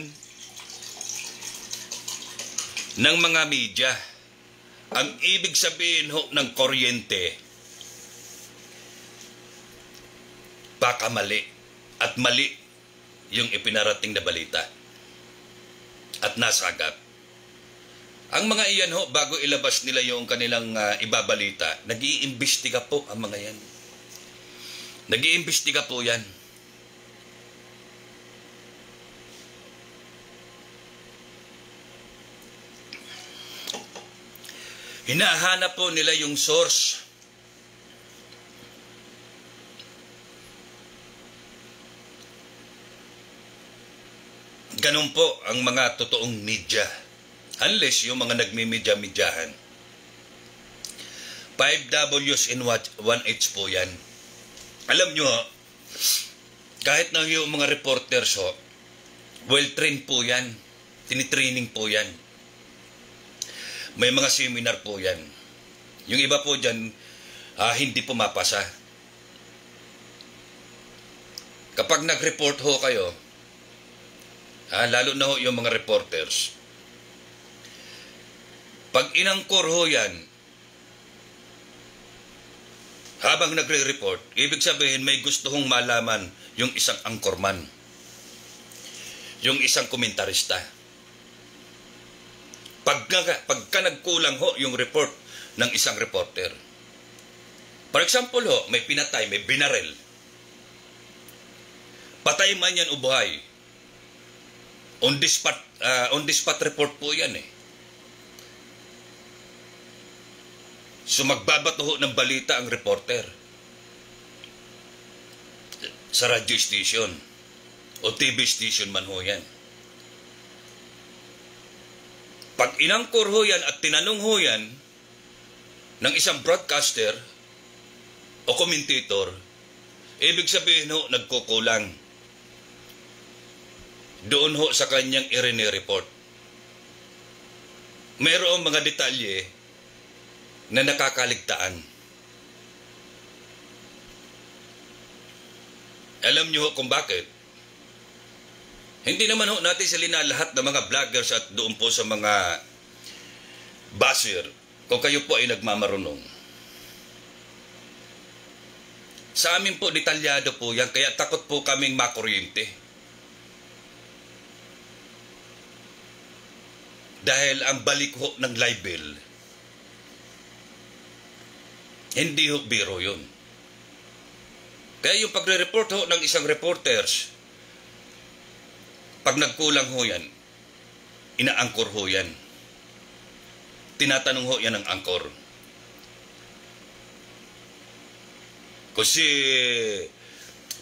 ng mga media. Ang ibig sabihin ho ng kuryente, baka mali at mali yung ipinarating na balita at nasagap. Ang mga iyan ho, bago ilabas nila yung kanilang ibabalita, nag-iimbestiga po ang mga yan. Nag-iimbestiga po yan. Hinahanap po nila yung source. Ganun po ang mga totoong media. Unless yung mga nagmimedya-medyahan. 5Ws in 1H po yan. Alam nyo, kahit na yung mga reporters well-trained po yan. Tinitraining po yan. May mga seminar po yan. Yung iba po dyan, hindi pumapasa. Kapag nag-report ho kayo, lalo na ho yung mga reporters, pag inangkor ho yan, habang nagre-report, ibig sabihin may gusto hong malaman yung isang anchorman, yung isang komentarista. Pagka nagkulang ho yung report ng isang reporter, for example ho, may pinatay, may binarel, patay man yan o buhay, on the spot report po yan eh. So magbabato ho ng balita ang reporter sa radio station o TV station man ho yan. Pag inangkor ho yan at tinanong ho yan ng isang broadcaster o commentator, ibig sabihin ho nagkukulang doon ho sa kanyang i-report. Mayroong mga detalye na nakakaligtaan. Alam niyo kung bakit? Hindi naman ho natin salina lahat ng mga vloggers at doon po sa mga basher kung kayo po ay nagmamarunong. Sa amin po detalyado po yan, kaya takot po kaming makuryente. Dahil ang balik ho ng libel, hindi ho biro yun. Kaya yung pagre-report ho ng isang reporters, pag nagkulang ho yan, inaangkor ho yan. Tinatanong ho yan ng angkor. Kasi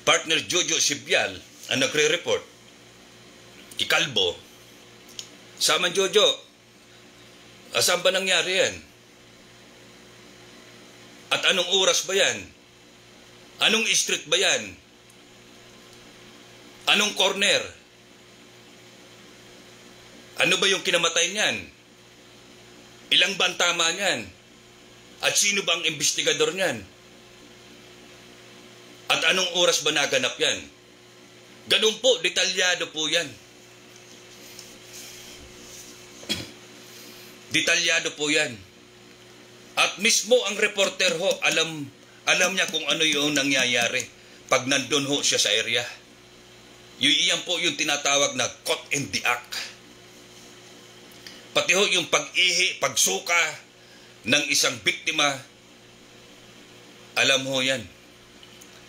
partner Jojo Sibyal ang nagre-report, Ikalbo, saman Jojo, saan ba nangyari yan? At anong oras ba yan? Anong street ba yan? Anong corner? Ano ba yung kinamatay niyan? Ilang ba ang tama niyan? At sino ba ang investigador niyan? At anong oras ba naganap yan? Ganun po, detalyado po yan. Detalyado po yan. At mismo ang reporter ho, alam niya kung ano yung nangyayari pag nandun ho siya sa area. Iyan po yung tinatawag na caught in the act. Pati ho yung pag-ihi, pagsuka ng isang biktima, alam ho yan,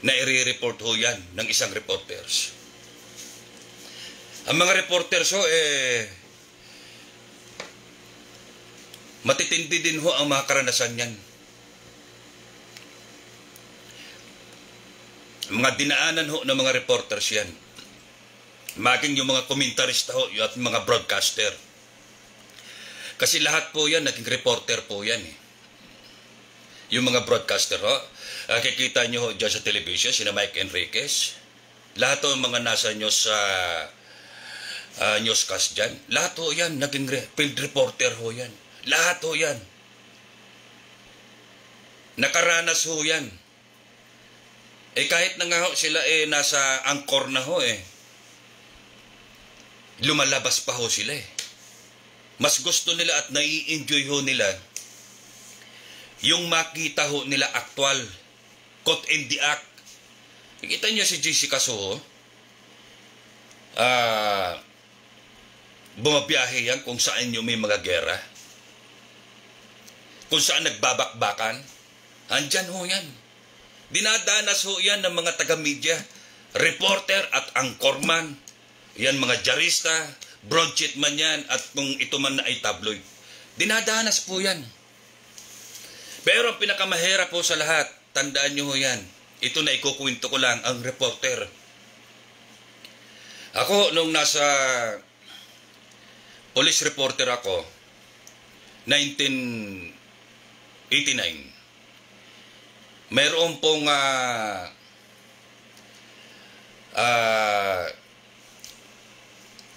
na i-report ho yan ng isang reporters. Ang mga reporters ho, matitindi din ho ang mga karanasan niyan. Mga dinaanan ho ng mga reporters yan. Maging yung mga komentarista ho at mga broadcaster. Kasi lahat po yan, naging reporter po yan eh. Yung mga broadcaster ho, kikita nyo ho dyan sa television, sina Mike Enriquez. Lahat ho mga nasa news sa newscast dyan. Lahat ho yan, naging field reporter ho yan. Lahat ho yan. Nakaranas ho yan. Kahit na nga ho sila nasa angkor na ho lumalabas pa ho sila Mas gusto nila at nai-enjoy ho nila yung makita ho nila aktual, caught in the act. Nakita niyo si Jessica Soho, bumabiyahe yan kung saan yung may mga gera. Kung saan nagbabakbakan, andyan ho yan. Dinadanas ho yan ng mga taga-media, reporter at anchorman. Yan mga jarista, broadsheet man yan, at kung ito man na ay tabloid. Dinadanas po yan. Pero ang pinakamahirap po sa lahat, tandaan nyo ho yan. Ito na ikukwento ko lang, ang reporter. Ako, nung nasa police reporter ako, 1989, mayroon pong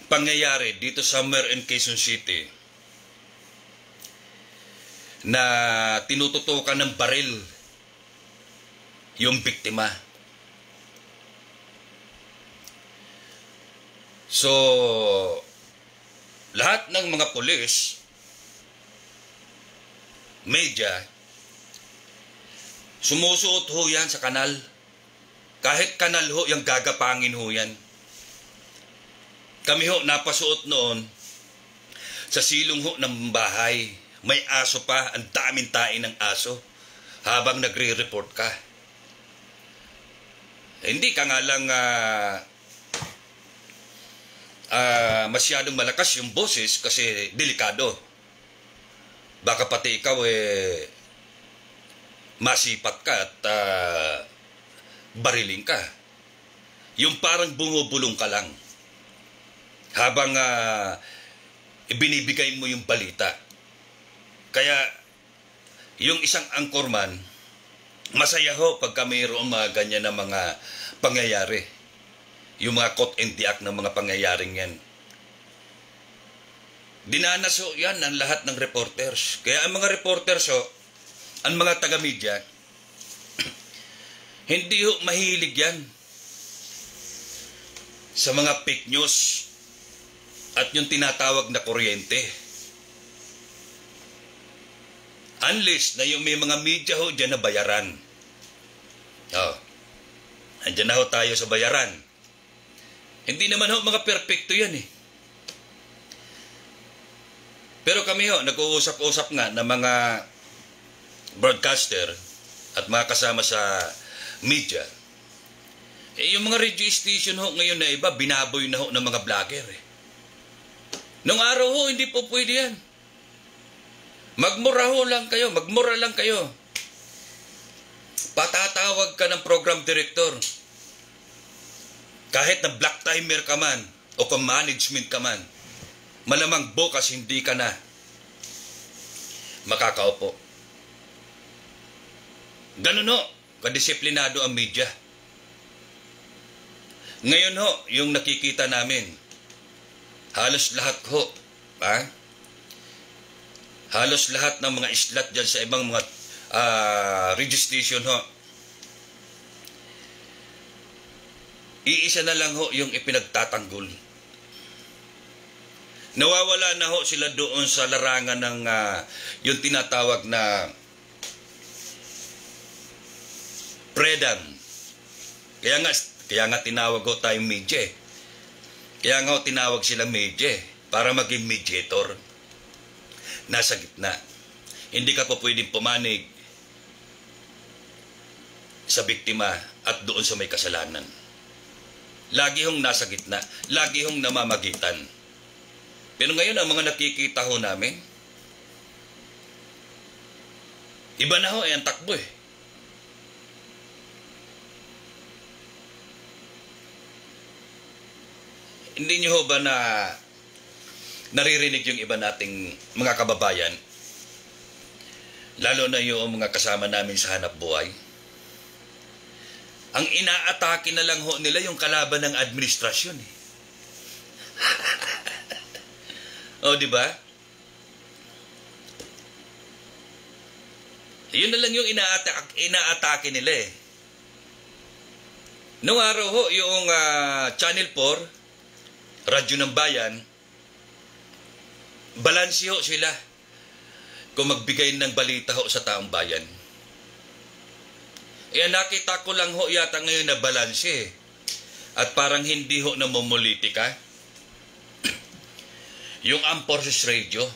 pangyayari dito sa Mer in Quezon City na tinututukan ng baril yung biktima. So, lahat ng mga pulis, media, sumusuot ho yan sa kanal. Kahit kanal ho, yung gagapangin ho yan. Kami ho, napasuot noon sa silong ho ng bahay. May aso pa, ang daming tain ng aso habang nagre-report ka. Hindi ka nga lang masyadong malakas yung boses kasi delikado. Baka pati ikaw masipat ka at bariling ka. Yung parang bumubulong ka lang habang ibinibigay mo yung balita. Kaya yung isang anchorman, masaya ho pagka mayroong mga ganyan na mga pangyayari. Yung mga caught in the act ng mga pangyayaring yan. Dinanas ho yan ang lahat ng reporters. Kaya ang mga reporters ho, ang mga taga-media, hindi ho mahilig yan sa mga fake news at yung tinatawag na kuryente. Unless na yung may mga media ho dyan na bayaran. Andyan na ho tayo sa bayaran. Hindi naman ho mga perpekto yan eh. Pero kami ho, nag-uusap-usap nga ng mga broadcaster at mga kasama sa media. Yung mga radio station ho ngayon na iba, binaboy na ho ng mga vlogger eh. Nung araw ho, hindi po pwede yan. Magmura lang kayo. Patatawag ka ng program director. Kahit na black timer ka man o kung management ka man, malamang bukas hindi ka na makakaupo. Ganun ho, kadisiplinado ang media. Ngayon ho, yung nakikita namin, halos lahat ho, halos lahat ng mga islat dyan sa ibang mga registration ho, iisa na lang ho yung ipinagtatanggol. Nawawala na ho sila doon sa larangan ng yung tinatawag na freedom. Kaya nga tinawag ho tayong media. Kaya nga ho tinawag sila media para maging mediator. Nasa gitna. Hindi ka po pwedeng pumanig sa biktima at doon sa may kasalanan. Lagi hong nasa gitna. Lagi hong namamagitan. Pero ngayon ang mga nakikita ho namin, iba na ho ang takbo eh. Hindi nyo ho ba na naririnig yung iba nating mga kababayan, lalo na yung mga kasama namin sa hanap buhay? Ang inaatake na lang ho nila yung kalaban ng administrasyon eh. O, di ba? Yun na lang yung inaatake nila eh. Noong araw ho, yung Channel 4, Radyo ng Bayan, balansi ho sila kung magbigay ng balita ho sa taong bayan. Nakita ko lang ho yata ngayon na balansi at parang hindi ho namumulitika. Yung Armed Forces Radio,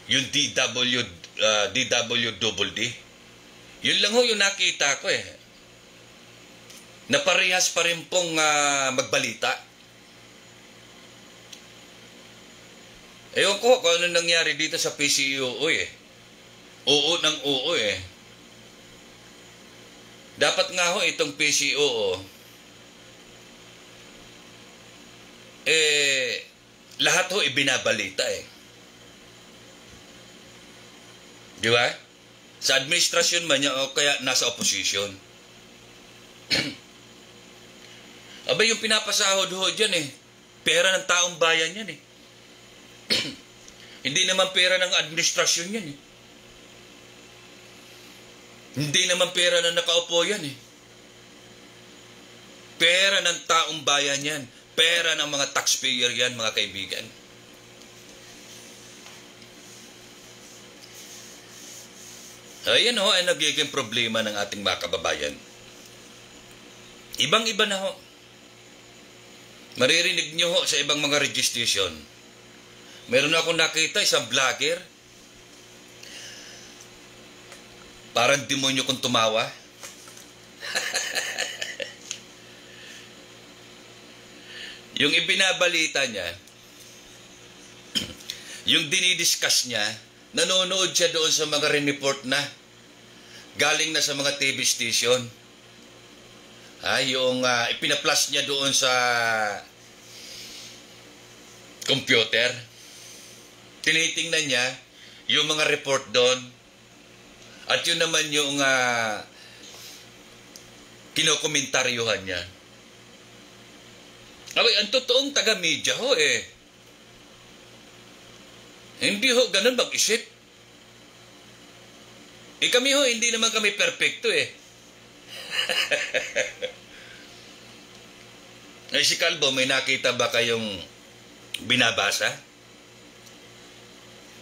yung DWDD, yun lang ho yung nakita ko eh. Na parehas pa rin pong magbalita. Ewan ko kung ano nangyari dito sa PCUO eh. Oo ng oo eh. Dapat nga ho itong PCUO lahat ho ibinabalita eh. Di ba? Sa administrasyon man niya o kaya nasa opposition. Aba yung pinapasahod ho dyan eh. Pera ng taong bayan yan eh. Hindi naman pera ng administrasyon yan eh. Hindi naman pera na nakaupo yan eh. Pera ng taong bayan yan. Pera ng mga taxpayer yan, mga kaibigan. Ayan ho, ay nagiging problema ng ating mga kababayan. Ibang-iba na ho. Maririnig nyo ho sa ibang mga registration. Meron akong nakita, isang vlogger. Parang demonyo kung tumawa. Yung ibinabalita niya, yung dinidiscuss niya, nanonood siya doon sa mga report na galing na sa mga TV station. Yung ipinaplas niya doon sa computer. Tinitingnan niya yung mga report doon. At yun naman yung kinokomentaryuhan niya. Abay, ang totoong taga-media ho eh. Hindi ho ganun mag-isip. Kami ho, hindi naman kami perfecto eh. Ay, si Calvo, may nakita ba kayong binabasa?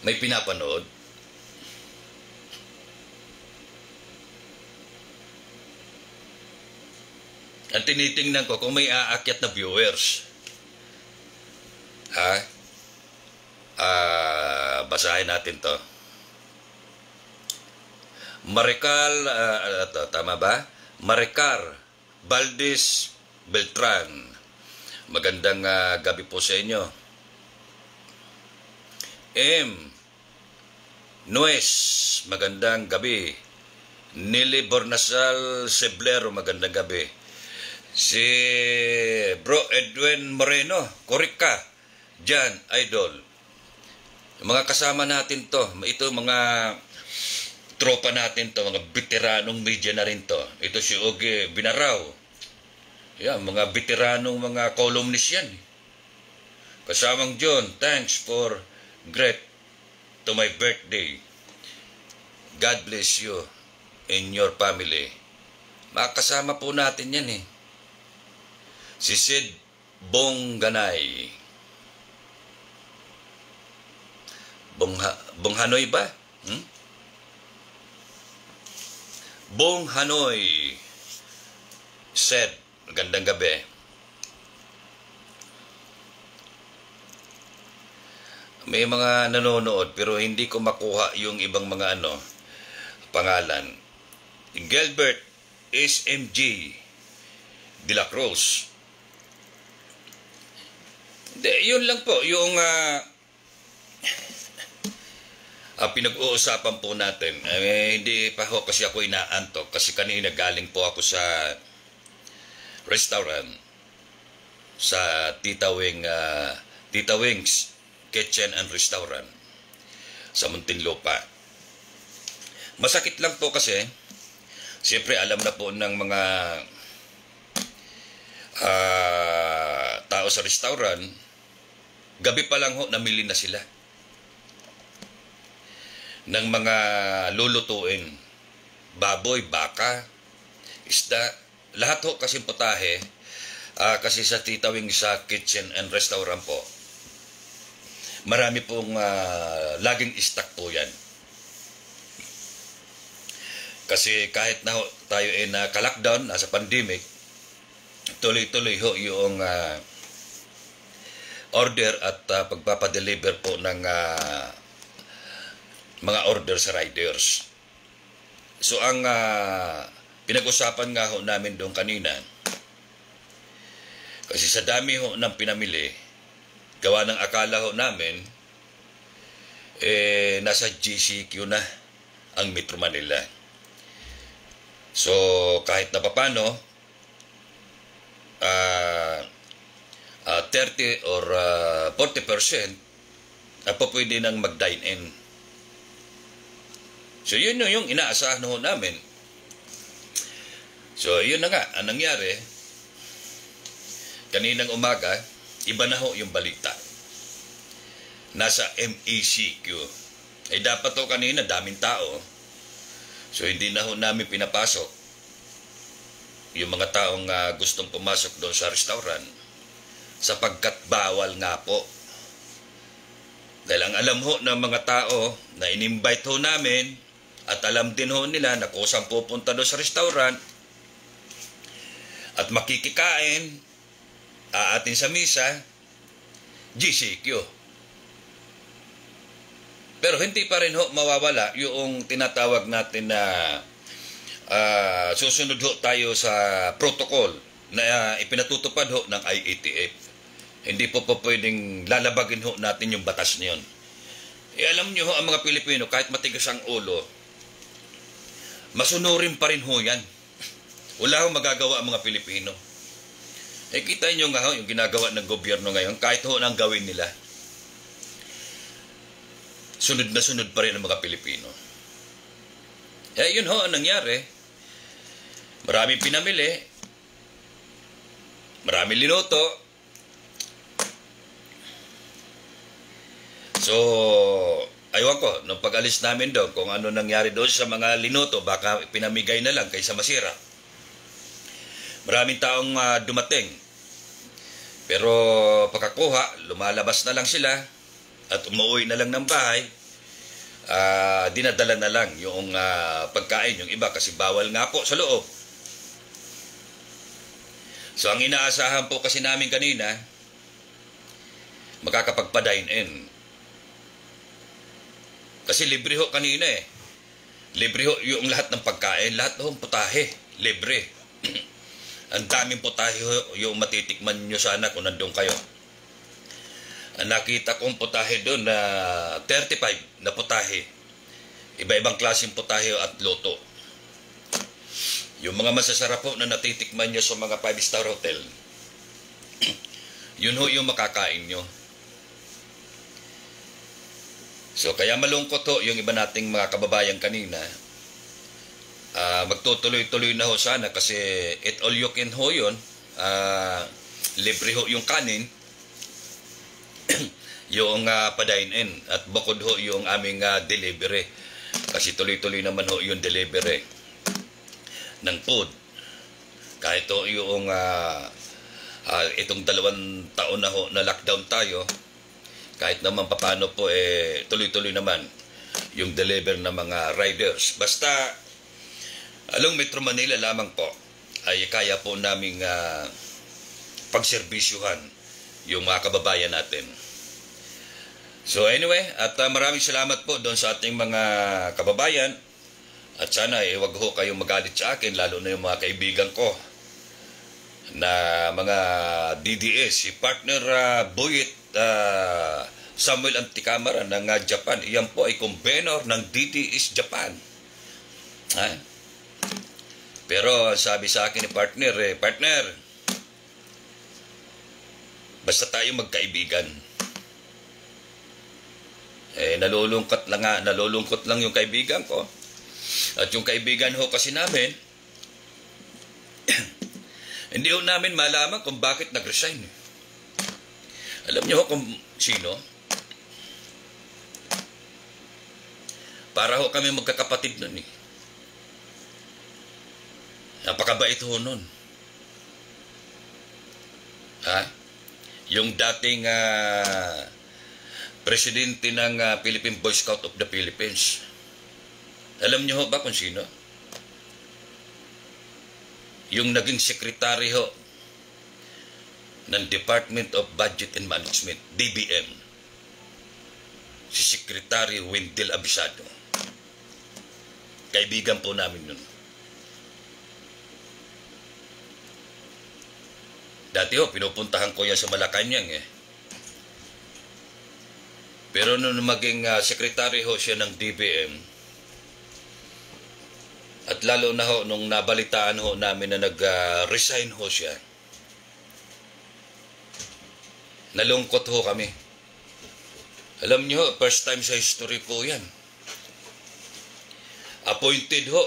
May pinapanood? At tinitingnan ko kung may aakyat na viewers. Basahin natin to. Tama ba? Maricar Valdez Beltran. Magandang gabi po sa inyo. M. Nuez, magandang gabi. Nili Bornasal Seblero, magandang gabi. Si Bro Edwin Moreno, Korika, Jan, Idol. Yung mga kasama natin to, ito mga tropa natin to, mga veteranong media na rin to. Ito si Ogie Binaraw. Yan, mga veteranong mga columnist yan. Kasamang John, thanks for great to my birthday. God bless you and your family. Makasama po natin yan eh. Si Sid Bongganay. Bonghanoy ba? Bonghanoy. Said, magandang gabi. May mga nanonood pero hindi ko makuha yung ibang mga pangalan. Gilbert SMG de la Cruz. Yun lang po, yung pinag-uusapan po natin. Hindi pa ho kasi ako inaantok kasi kanina galing po ako sa restaurant sa Tita Wings Kitchen and Restaurant sa Muntinlupa. Masakit lang po kasi siyempre alam na po ng mga tao sa restaurant, gabi pa lang ho namili na sila ng mga lulutuin, baboy, baka, isda, lahat ho kasi putahe. Kasi sa Tita Wings sa Kitchen and Restaurant po, marami pong laging stock po yan. Kasi kahit na ho, tayo ay naka-lockdown, nasa pandemic, tuloy-tuloy ho yung order at pagpapadeliver po ng mga order sa riders. So ang pinag-usapan nga ho namin doon kanina, kasi sa dami ho ng pinamili, gawa ng akala ho namin, nasa GCQ na ang Metro Manila. So kahit na papano, 30 or 40% po pwede nang mag-dine in. So yun yung inaasahan ho namin. So yun na nga, ang nangyari, kaninang umaga, iba na ho yung balita. nasa MECQ. Eh dapat to kanina, daming tao. So hindi na ho namin pinapasok yung mga taong gustong pumasok doon sa restaurant sapagkat bawal nga po. Dahil ang alam ho ng mga tao na in-invite ho namin at alam din ho nila na kusang pupunta doon sa restaurant at makikikain, aatin sa misa, GCQ. Pero hindi pa rin ho mawawala yung tinatawag natin na susunod ho tayo sa protocol na ipinatutupad ho ng IATF. Hindi po pwedeng lalabagin ho natin yung batas na yun. Alam nyo ho, ang mga Pilipino, kahit matigas ang ulo, masunurin pa rin ho yan. Wala ho magagawa ang mga Pilipino. Kita nyo nga ho, yung ginagawa ng gobyerno ngayon, kahit ho nang gawin nila, sunod na sunod pa rin ang mga Pilipino. Yun ho ang nangyari. Maraming pinamili, maraming linuto. So, aywan ko, nung pag-alis namin doon, kung ano nangyari doon sa mga linuto, baka pinamigay na lang kaysa masira. Maraming taong dumating. Pero pagkakuha, lumalabas na lang sila at umuwi na lang ng bahay. Dinadala na lang yung pagkain, yung iba kasi bawal nga po sa loob. So ang inaasahan po kasi namin kanina, makakapagpa-dine in. Kasi libre ho kanina eh. Libre ho yung lahat ng pagkain, lahat ho putahe, libre. Ang daming putahe ho yung matitikman nyo sana kung nandun kayo. Nakita kong putahe doon na 35 na putahe. Iba-ibang klaseng putahe at luto. Yung mga masasarap po na natitikman nyo sa mga 5-star hotel, yun ho yung makakain nyo. So kaya malungkot ho yung iba nating mga kababayan kanina. Magtutuloy-tuloy na ho sana kasi eat all you can ho yun. Libre ho yung kanin. Yung pa-dine in at bukod ho yung aming delivery kasi tuloy-tuloy naman ho yung delivery ng food kahit ho yung itong 2 taon na ho na lockdown tayo, kahit naman paano po tuloy-tuloy naman yung deliver ng mga riders. Basta along Metro Manila lamang po ay kaya po naming pagserbisyuhan yung mga kababayan natin. So anyway, at maraming salamat po doon sa ating mga kababayan. At sana wag ho kayong magalit sa akin, lalo na yung mga kaibigan ko na mga DDS, si partner Boyet Samuel Anticamara ng Japan. Iyan po ay convenor ng DDS Japan. Pero sabi sa akin ni partner, partner, basta tayo magkaibigan. Nalulungkot lang yung kaibigan ko. At yung kaibigan ho kasi namin, hindi ho namin malaman kung bakit nag-resign. Alam niyo ho kung sino? Para ho kami magkakapatid nun eh. Napakabait ho nun. Yung dating presidente ng Philippine Boy Scout of the Philippines. Alam niyo ho ba kung sino? Yung naging sekretary ho ng Department of Budget and Management, DBM. Si Secretary Wendell Abisado. Kaibigan po namin nun. Dati ho, pinupuntahan ko yan sa Malacanang eh. Pero nung maging sekretary ho siya ng DBM, at lalo na ho, nung nabalitaan ho namin na nag-resign ho siya, nalungkot ho kami. Alam niyo, first time sa history po yan. Appointed ho.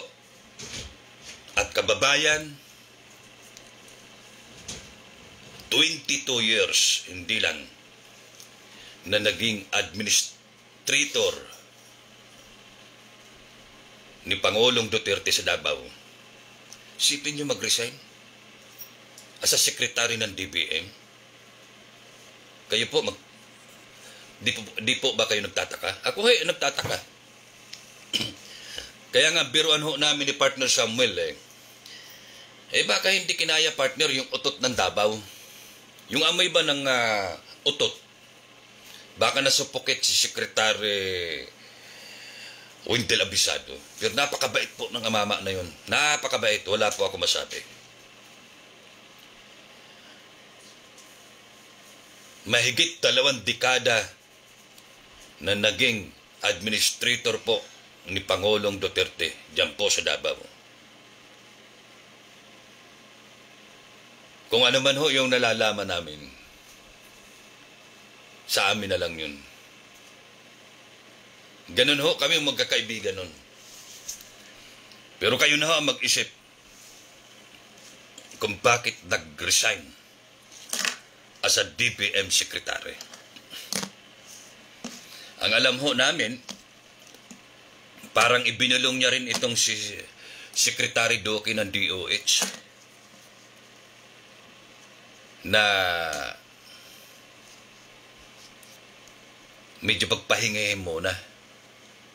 At kababayan, 22 years, hindi lang. na naging administrator ni Pangulong Duterte sa Davao, isipin nyo mag-resign as a secretary ng DBM. Kayo po, di po ba kayo nagtataka? Ako nagtataka. Kaya nga, biruan ho namin ni partner Samuel baka hindi kinaya partner yung utot ng Davao. Yung amoy ba ng utot? Baka nasupukit si Secretary Wendell Abisado. Pero napakabait po ng mama na yun. Napakabait. Wala po ako masabi. Mahigit 2 dekada na naging administrator po ni Pangulong Duterte diyan po sa Davao. Kung ano man ho yung nalalaman namin, sa amin na lang yun. Ganun ho kami magkakaibigan nun. Pero kayo na ho ang mag-isip kung bakit nag-resign as a DBM secretary. Ang alam ho namin, parang ibinulong niya rin itong si Secretary Doki ng DOH na medyo pagpahingahin muna.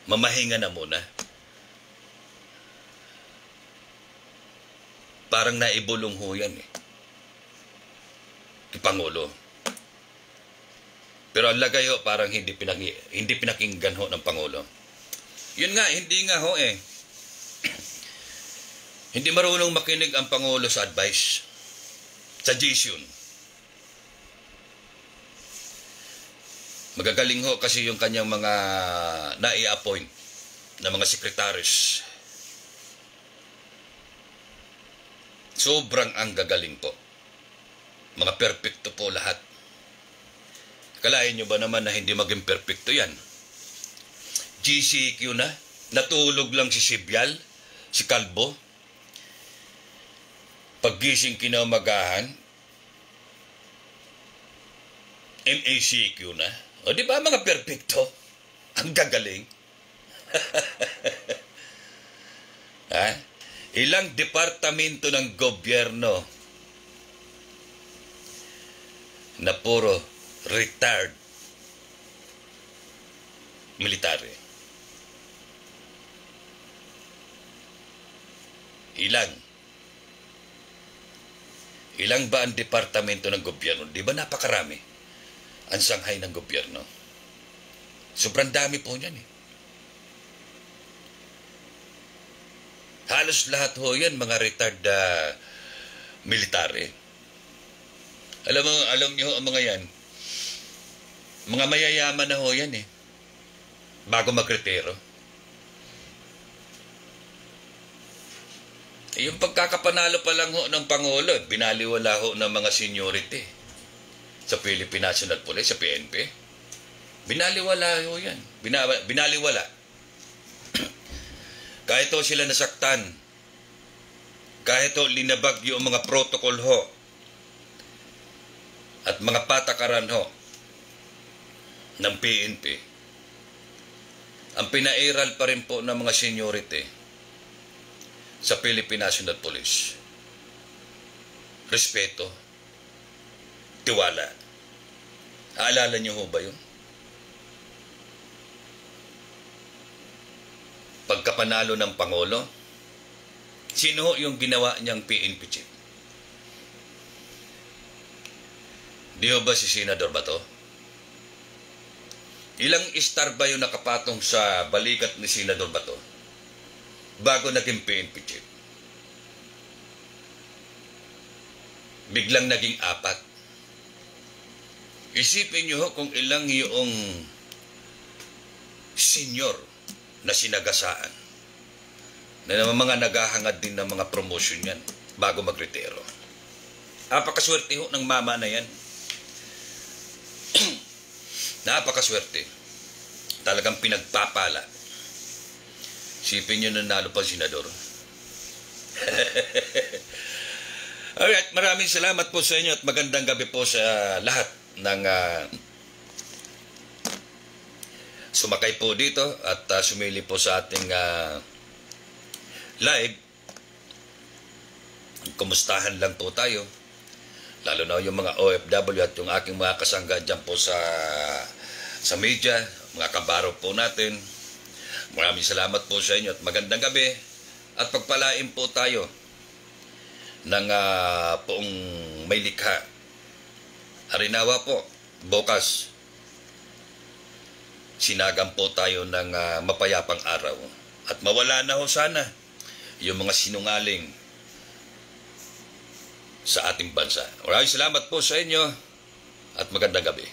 Mamahinga na muna. Parang naibulong ho yan kay Pangulo. Pero ang lagay ho, parang hindi pinakinggan ho ng Pangulo. Yun nga, hindi nga ho hindi marunong makinig ang Pangulo sa advice, suggestion. Magagaling ho kasi yung kanyang mga nai-appoint na mga secretaries. Sobrang ang gagaling po. Mga perfecto po lahat. Kalahin nyo ba naman na hindi maging perfecto yan? GCQ na, natulog lang si Sibyal, si Calvo. Paggising kinamagahan, MACQ na. O di ba mga perfecto? Ang gagaling. Ilang departamento ng gobyerno na puro retired military. Ilang ba ang departamento ng gobyerno? Di ba napakarami ang sanghay ng gobyerno? Sobrang dami po niyan Halos lahat ho yan, mga retired military. Alam niyo ang mga yan, mga mayayaman na ho yan bago magretiro. Yung pagkakapanalo pa lang ho ng Pangulo, binaliwala ho ng mga seniority sa Philippine National Police, sa PNP. Binaliwala ho yan. Binaliwala. Kahit ho sila nasaktan, kahit ho linabag yung mga protocol ho at mga patakaran ho ng PNP, ang pinairal pa rin po ng mga seniority sa Philippine National Police. Respeto, tiwala. Aalala niyo ho ba yun? Pagkapanalo ng Pangulo, sino yung ginawa niyang PNP chief? Di ho ba si Senador Bato? Ilang star ba yung nakapatong sa balikat ni Senador Bato bago naging PNP chief? Biglang naging 4. Isipin niyo ho kung ilang yung senior na sinagasaan na mga naghahangad din ng mga promotion yan bago magretiro. Napakaswerte ho ng mama na yan. Napakaswerte. Talagang pinagpapala. Sipin nyo nanalo pa senador. Alright, maraming salamat po sa inyo at magandang gabi po sa lahat ng sumakay po dito at sumili po sa ating live. Kumustahan lang po tayo, lalo na yung mga OFW at yung aking mga kasangga dyan po sa media, mga kabaro po natin. Maraming salamat po sa inyo at magandang gabi at pagpalain po tayo ng poong may likha. Harinawa po, bukas sinagan po tayo ng mapayapang araw at mawala na ho sana yung mga sinungaling sa ating bansa. Maraming salamat po sa inyo at magandang gabi.